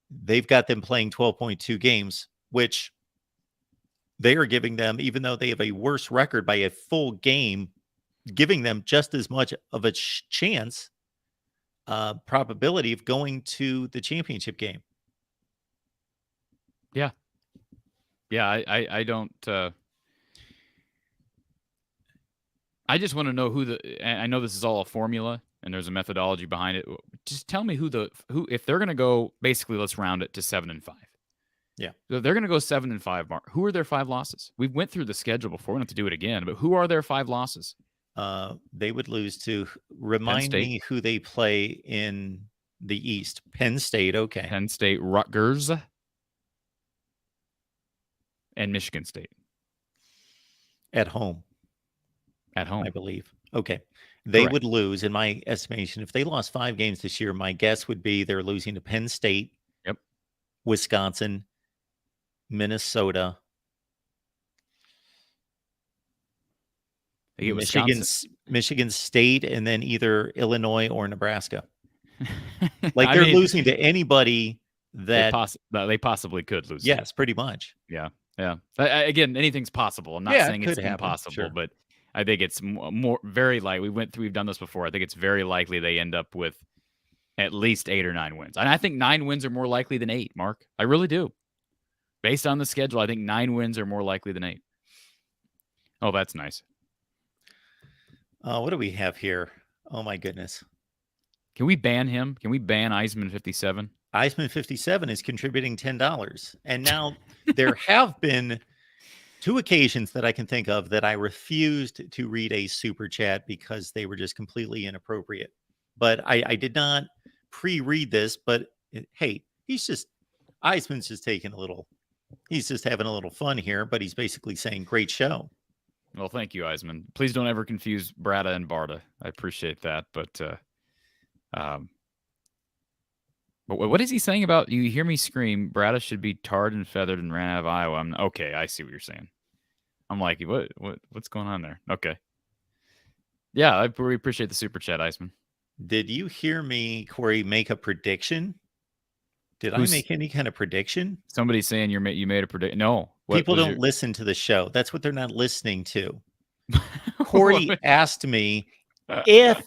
S1: they've got them playing 12.2 games, which they are giving them, even though they have a worse record by a full game, giving them just as much of a chance, probability of going to the championship game.
S2: Yeah. Yeah, I don't I just want to know I know this is all a formula and there's a methodology behind it. Just tell me who if they're going to go, basically, let's round it to 7-5.
S1: Yeah.
S2: So they're going to go 7-5, Mark. Who are their 5 losses? We went through the schedule before. We don't have to do it again, but who are their 5 losses?
S1: They would lose to, remind me who they play in the East. Penn State. Okay.
S2: Penn State, Rutgers, and Michigan State.
S1: At home.
S2: At home,
S1: I believe. Okay. They
S2: Correct.
S1: would lose, in my estimation, if they lost 5 games this year, my guess would be they're losing to Penn State,
S2: Yep.
S1: Wisconsin, Minnesota,
S2: They get
S1: Michigan State, and then either Illinois or Nebraska. Like
S2: I
S1: they're
S2: mean,
S1: losing to anybody that
S2: they possibly could lose.
S1: Yes, pretty much.
S2: Yeah. Again, anything's possible. I'm not saying it's impossible,
S1: sure.
S2: but I think it's more very likely. We've done this before. I think it's very likely they end up with at least 8 or 9 wins. And I think 9 wins are more likely than 8, Mark. I really do. Based on the schedule, I think 9 wins are more likely than 8. Oh, that's nice.
S1: What do we have here? Oh my goodness.
S2: Can we ban him? Can we ban Eisman 57?
S1: Eisman 57 is contributing $10. And now there have been 2 occasions that I can think of that I refused to read a super chat because they were just completely inappropriate. But I did not pre-read this, but hey, Eisman's just taking he's just having a little fun here, but he's basically saying, great show.
S2: Well, thank you, Eisman. Please don't ever confuse Brada and Barta. I appreciate that. But what is he saying about, you hear me scream, Brada should be tarred and feathered and ran out of Iowa? Okay, I see what you're saying. I'm like, what's going on there? Okay. Yeah, I really appreciate the super chat, Eisman.
S1: Did you hear me, Corey, make a prediction? Did I make any kind of prediction?
S2: Somebody's saying you made a prediction. No.
S1: People don't listen to the show. That's what they're not listening to. Corey asked me if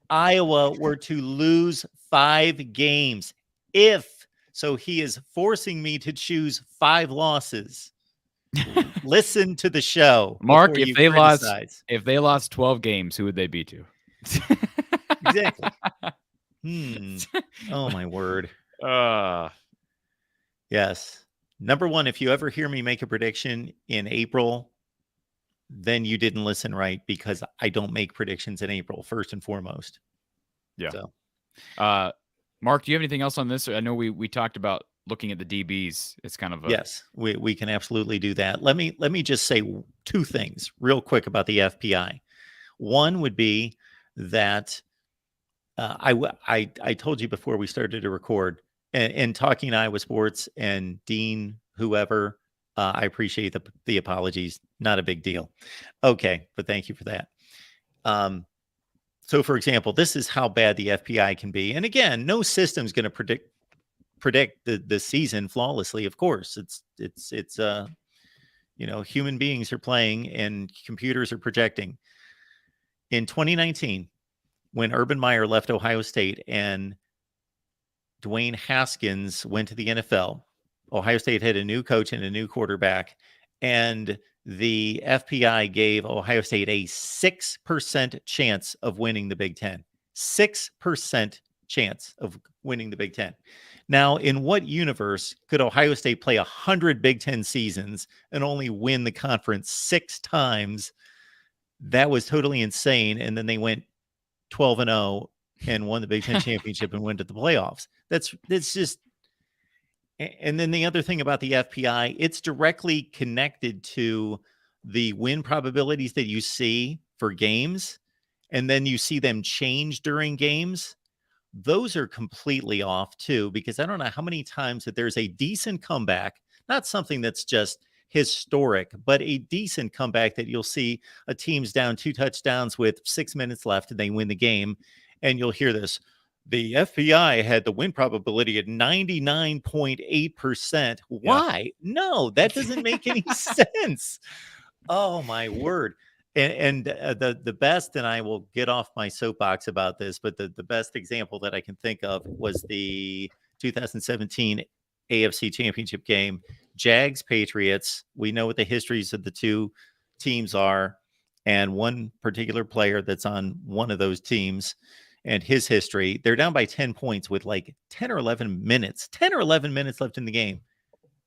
S1: Iowa were to lose 5 games. So he is forcing me to choose 5 losses. Listen to the show,
S2: Mark. If they lost 12 games, who would they be to?
S1: Exactly. Oh my word. Yes. Number 1, if you ever hear me make a prediction in April, then you didn't listen right, because I don't make predictions in April, first and foremost.
S2: Yeah. So, Mark, do you have anything else on this? I know we talked about looking at the DBs. It's kind of
S1: yes, we can absolutely do that. Let me just say 2 things real quick about the FPI. One would be that I told you before we started to record, and talking Iowa sports, and Dean, whoever, I appreciate the apologies. Not a big deal. Okay, but thank you for that. So, for example, this is how bad the FPI can be. And again, no system's going to predict the season flawlessly. Of course, it's human beings are playing and computers are projecting. In 2019, when Urban Meyer left Ohio State and Dwayne Haskins went to the NFL, Ohio State had a new coach and a new quarterback, and the FPI gave Ohio State a 6% chance of winning the Big Ten. 6% chance of winning the Big Ten. Now, in what universe could Ohio State play 100 Big Ten seasons and only win the conference 6 times? That was totally insane. And then they went 12-0 and won the Big Ten championship and went to the playoffs. That's just. And then the other thing about the FPI, it's directly connected to the win probabilities that you see for games, and then you see them change during games. Those are completely off too, because I don't know how many times that there's a decent comeback, not something that's just historic, but a decent comeback that you'll see a team's down 2 touchdowns with 6 minutes left and they win the game. And you'll hear this. The FPI had the win probability at 99.8%. Why? Yeah. No, that doesn't make any sense. Oh, my word. And the best, and I will get off my soapbox about this, but the best example that I can think of was the 2017 AFC Championship game. Jags, Patriots. We know what the histories of the 2 teams are. and one particular player that's on one of those teams and his history. They're down by 10 points with like 10 or 11 minutes left in the game.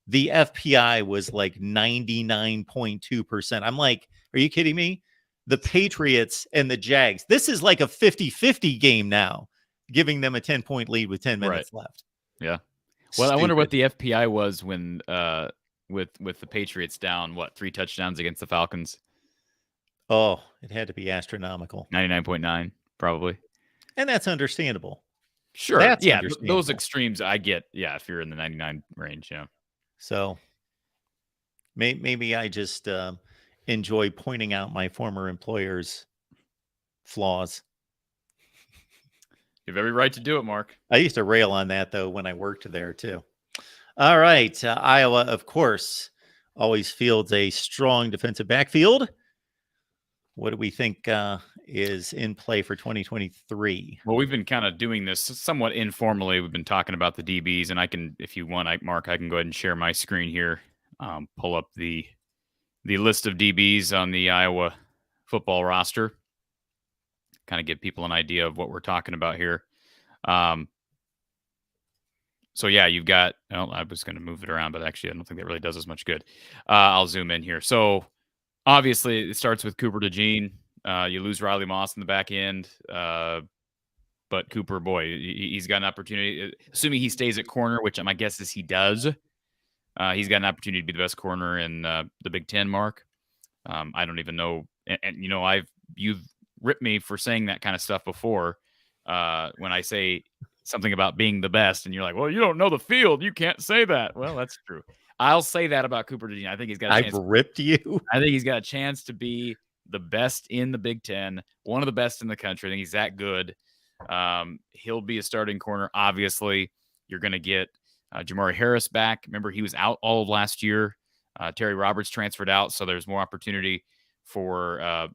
S1: The FPI was like 99.2%. I'm like, are you kidding me? The Patriots and the Jags. This is like a 50-50 game now, giving them a 10-point lead with 10 minutes left.
S2: Yeah. Well, I wonder what the FPI was when with the Patriots down, 3 touchdowns against the Falcons?
S1: Oh, it had to be astronomical.
S2: 99.9, probably.
S1: And that's understandable.
S2: Sure. That's understandable. Those extremes I get. Yeah, if you're in the 99 range, yeah.
S1: So maybe I just enjoy pointing out my former employer's flaws.
S2: You have every right to do it, Mark.
S1: I used to rail on that, though, when I worked there, too. All right. Iowa, of course, always fields a strong defensive backfield. What do we think is in play for 2023?
S2: Well, we've been kind of doing this somewhat informally. We've been talking about the DBs, and I can, if you want, Mark, I can go ahead and share my screen here. Pull up the list of DBs on the Iowa football roster. Kind of give people an idea of what we're talking about here. So yeah, you've got. Well, I was going to move it around, but actually, I don't think that really does as much good. I'll zoom in here. So obviously, it starts with Cooper DeJean. You lose Riley Moss in the back end, but Cooper, boy, he's got an opportunity. Assuming he stays at corner, which my guess is he does. He's got an opportunity to be the best corner in the Big Ten, Mark. I don't even know, and you know, you've ripped me for saying that kind of stuff before. When I say something about being the best, and you're like, well, you don't know the field. You can't say that. Well, that's true. I'll say that about Cooper DeJean. I think he's got a chance.
S1: I've ripped you.
S2: I think he's got a chance to be the best in the Big Ten, one of the best in the country. I think he's that good. He'll be a starting corner. Obviously, you're going to get Jamari Harris back. Remember, he was out all of last year. Terry Roberts transferred out, so there's more opportunity for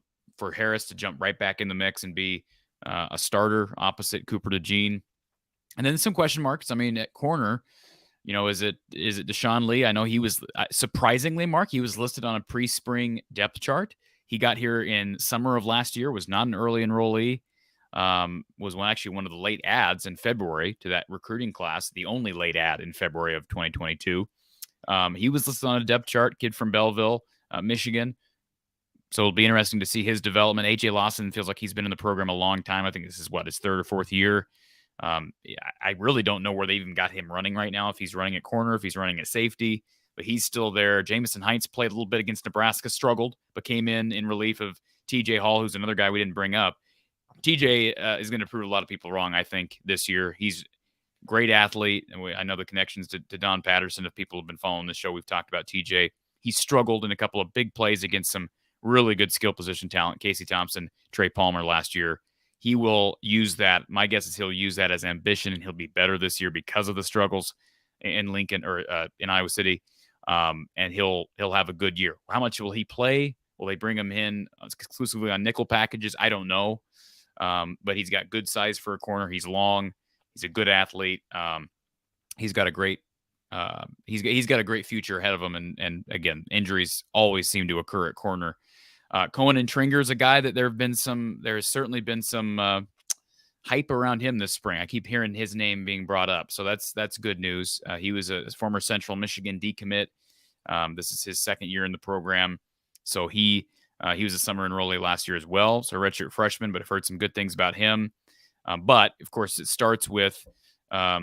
S2: Harris to jump right back in the mix and be a starter opposite Cooper DeJean. And then some question marks. I mean, at corner, you know, is it Deshaun Lee? I know he was surprisingly, Mark, he was listed on a pre-spring depth chart. He got here in summer of last year, was not an early enrollee, was actually one of the late ads in February to that recruiting class, the only late ad in February of 2022. He was listed on a depth chart, kid from Belleville, Michigan. So it'll be interesting to see his development. AJ Lawson feels like he's been in the program a long time. I think this is his third or fourth year. I really don't know where they even got him running right now, if he's running at corner, if he's running at safety, but he's still there. Jamison Heights played a little bit against Nebraska, struggled, but came in relief of TJ Hall, who's another guy we didn't bring up. TJ is going to prove a lot of people wrong, I think, this year. He's a great athlete, and I know the connections to Don Patterson. If people have been following the show, we've talked about TJ. He struggled in a couple of big plays against some really good skill position talent, Casey Thompson, Trey Palmer last year. He will use that. My guess is he'll use that as ambition, and he'll be better this year because of the struggles in Lincoln or in Iowa City. And he'll have a good year. How much will he play? Will they bring him in exclusively on nickel packages? I don't know. But he's got good size for a corner. He's long. He's a good athlete. He's got a great he's got a great future ahead of him. And again, injuries always seem to occur at corner. Cohen and Tringer is a guy that there's certainly been some hype around him this spring. I keep hearing his name being brought up. So that's good news. He was a former Central Michigan decommit. This is his second year in the program. So he was a summer enrollee last year as well. So redshirt freshman, but I've heard some good things about him. But of course it starts with at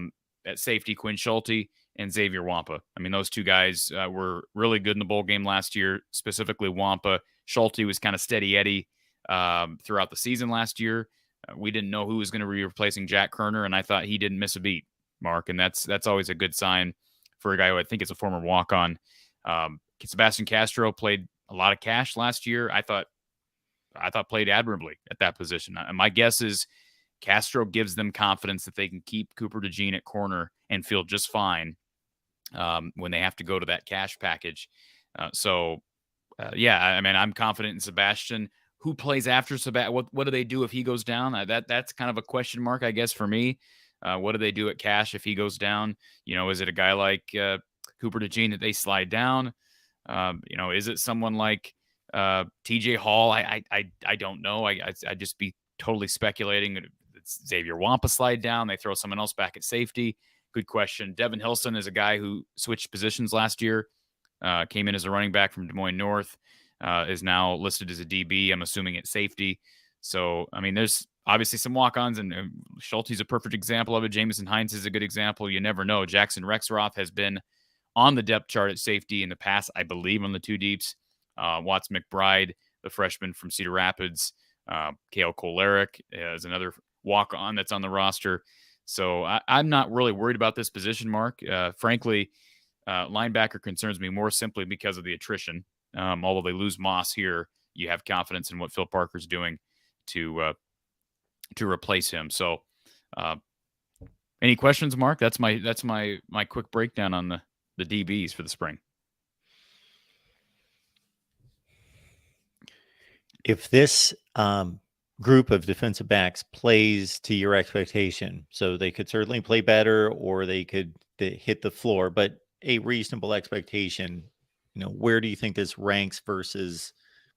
S2: safety, Quinn Schulte and Xavier Wampa. I mean, those two guys were really good in the bowl game last year, specifically Wampa. Schulte was kind of steady Eddie throughout the season last year. We didn't know who was going to be replacing Jack Kerner, and I thought he didn't miss a beat, Mark, and that's always a good sign for a guy who I think is a former walk-on. Sebastian Castro played a lot of cash last year. I thought played admirably at that position. And my guess is Castro gives them confidence that they can keep Cooper DeJean at corner and feel just fine when they have to go to that cash package. Yeah, I mean, I'm confident in Sebastian. Who plays after Sebastian? What do they do if he goes down? That's kind of a question mark, I guess, for me. What do they do at cash if he goes down? You know, is it a guy like Cooper DeJean that they slide down? You know, is it someone like TJ Hall, I don't know. I'd just be totally speculating. It's Xavier Wampa slide down. They throw someone else back at safety. Good question. Devin Hilson is a guy who switched positions last year. Came in as a running back from Des Moines North. Is now listed as a DB. I'm assuming at safety. So, I mean, there's obviously some walk-ons, and Schulte's a perfect example of it. Jamison Hines is a good example. You never know. Jackson Rexroth has been on the depth chart at safety in the past, I believe, on the two deeps. Watts McBride, the freshman from Cedar Rapids. Kale Kolaric is another walk-on that's on the roster. So I'm not really worried about this position, Mark. Frankly, linebacker concerns me more simply because of the attrition. Although they lose Moss here, you have confidence in what Phil Parker's doing to replace him. So, any questions, Mark? That's my quick breakdown on the DBs for the spring.
S1: If this group of defensive backs plays to your expectation, so they could certainly play better or they could hit the floor, but a reasonable expectation, where do you think this ranks versus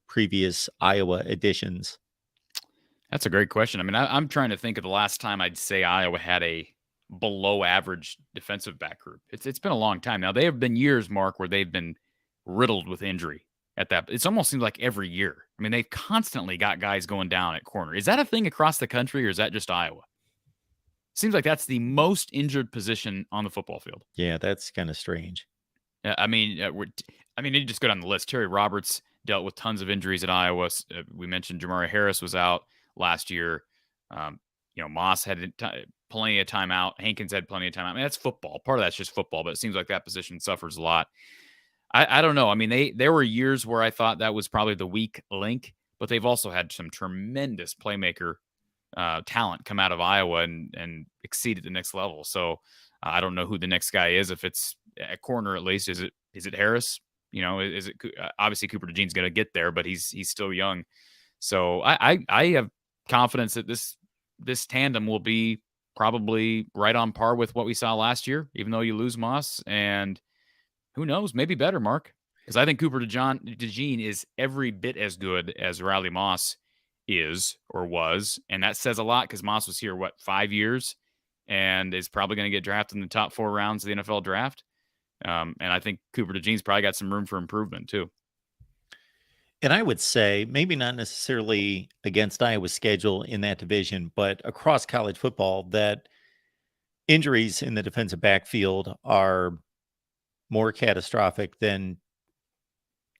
S1: previous Iowa editions?
S2: That's a great question. I mean, I'm trying to think of the last time I'd say Iowa had a below average defensive back group. It's been a long time now. They have been years, Mark, where they've been riddled with injury at that. It almost seems like every year. I mean, they've constantly got guys going down at corner. Is that a thing across the country, or is that just Iowa? Seems like that's the most injured position on the football field.
S1: Yeah, that's kind of strange.
S2: I mean, you just go down the list. Terry Roberts dealt with tons of injuries at Iowa. We mentioned Jamari Harris was out last year. Moss had plenty of time out. Hankins had plenty of time out. I mean, that's football. Part of that's just football, but it seems like that position suffers a lot. I don't know. I mean, there were years where I thought that was probably the weak link, but they've also had some tremendous playmaker talent come out of Iowa and exceed at the next level. So I don't know who the next guy is. If it's at corner, at least, is it Harris? Is it obviously Cooper DeJean's going to get there, but he's still young. So I have confidence that this tandem will be probably right on par with what we saw last year, even though you lose Moss, and who knows, maybe better, Mark, because I think Cooper DeJean is every bit as good as Riley Moss is or was, and that says a lot because Moss was here 5 years and is probably going to get drafted in the top 4 rounds of the NFL draft. And I think Cooper DeJean's probably got some room for improvement too.
S1: And I would say maybe not necessarily against Iowa's schedule in that division, but across college football, that injuries in the defensive backfield are more catastrophic than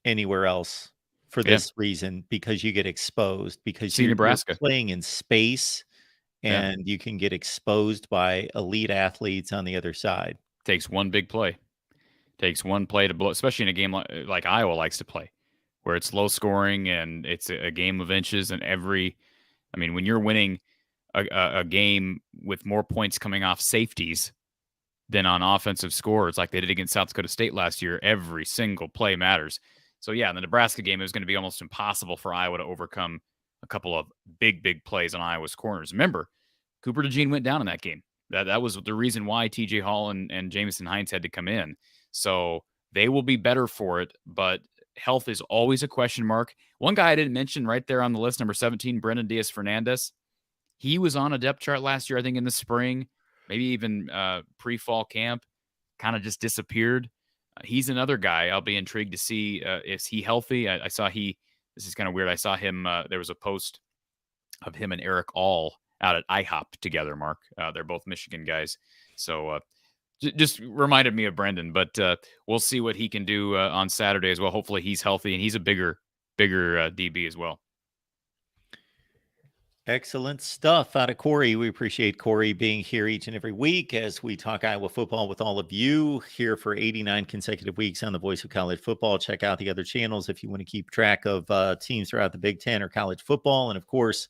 S1: anywhere else for this reason, because you get exposed, because you're playing in space and you can get exposed by elite athletes on the other side.
S2: Takes one big play. Takes one play to blow, especially in a game like Iowa likes to play, where it's low scoring and it's a game of inches. And when you're winning a game with more points coming off safeties than on offensive scores, like they did against South Dakota State last year, every single play matters. So in the Nebraska game, it was going to be almost impossible for Iowa to overcome a couple of big plays on Iowa's corners. Remember, Cooper DeJean went down in that game. That was the reason why TJ Hall and Jamison Hines had to come in. So they will be better for it, but health is always a question mark. One guy I didn't mention right there on the list, number 17, Brendan Diaz-Fernandez. He was on a depth chart last year, I think in the spring, maybe even pre-fall camp, kind of just disappeared. He's another guy I'll be intrigued to see. Is he healthy? I saw this is kind of weird. I saw him, there was a post of him and Eric All out at IHOP together, Mark. They're both Michigan guys. So just reminded me of Brendan, but we'll see what he can do on Saturday as well. Hopefully he's healthy, and he's a bigger DB as well.
S1: Excellent stuff out of Corey. We appreciate Corey being here each and every week as we talk Iowa football with all of you here for 89 consecutive weeks on the Voice of College Football. Check out the other channels if you want to keep track of teams throughout the Big Ten or college football. And of course,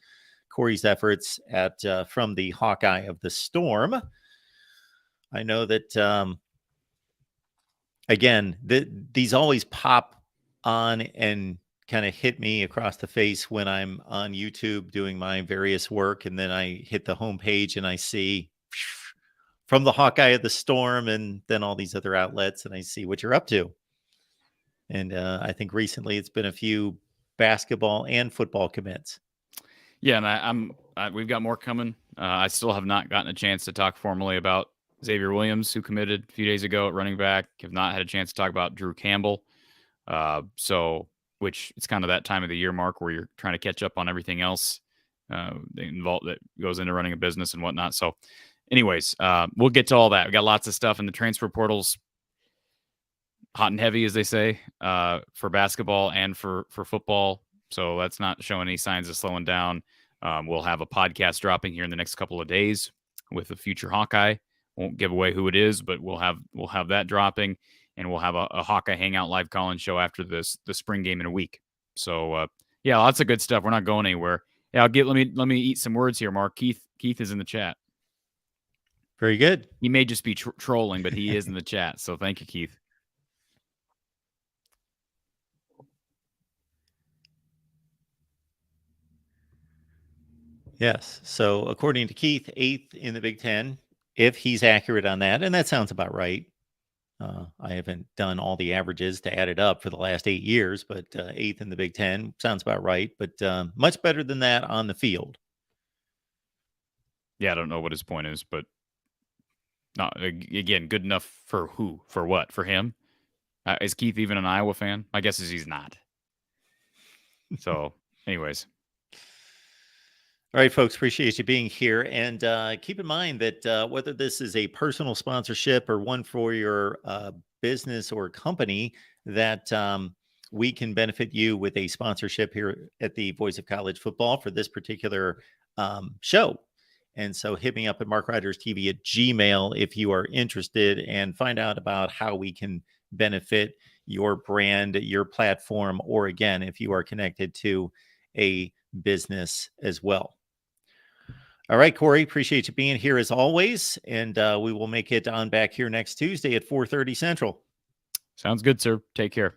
S1: Corey's efforts at from the Hawkeye of the Storm. I know that, again, these always pop on and kind of hit me across the face when I'm on YouTube doing my various work. And then I hit the homepage and I see from the Hawkeye of the Storm and then all these other outlets, and I see what you're up to. And I think recently it's been a few basketball and football commits.
S2: Yeah, and we've got more coming. I still have not gotten a chance to talk formally about Xavier Williams, who committed a few days ago at running back. Have not had a chance to talk about Drew Campbell. Which it's kind of that time of the year, Mark, where you're trying to catch up on everything else that goes into running a business and whatnot. So anyways, we'll get to all that. We got lots of stuff in the transfer portals, hot and heavy, as they say, for basketball and for football. So that's not showing any signs of slowing down. We'll have a podcast dropping here in the next couple of days with a future Hawkeye. Won't give away who it is, but we'll have that dropping, and we'll have a Hawkeye Hangout live call-in show after the spring game in a week. So yeah, lots of good stuff. We're not going anywhere. Yeah, let me eat some words here, Mark. Keith is in the chat.
S1: Very good.
S2: He may just be trolling, but he is in the chat. So thank you, Keith.
S1: Yes. So according to Keith, 8th in the Big Ten, if he's accurate on that, and that sounds about right. I haven't done all the averages to add it up for the last 8 years, but 8th in the Big Ten sounds about right. But much better than that on the field.
S2: Yeah, I don't know what his point is, but not again, good enough for who? For what? For him? Is Keith even an Iowa fan? My guess is he's not. So, anyways.
S1: All right, folks, appreciate you being here. And keep in mind that whether this is a personal sponsorship or one for your business or company, that we can benefit you with a sponsorship here at the Voice of College Football for this particular show. And so hit me up at MarkRogersTV at Gmail if you are interested, and find out about how we can benefit your brand, your platform, or again, if you are connected to a business as well. All right, Corey, appreciate you being here as always. And we will make it on back here next Tuesday at 4:30 Central.
S2: Sounds good, sir. Take care.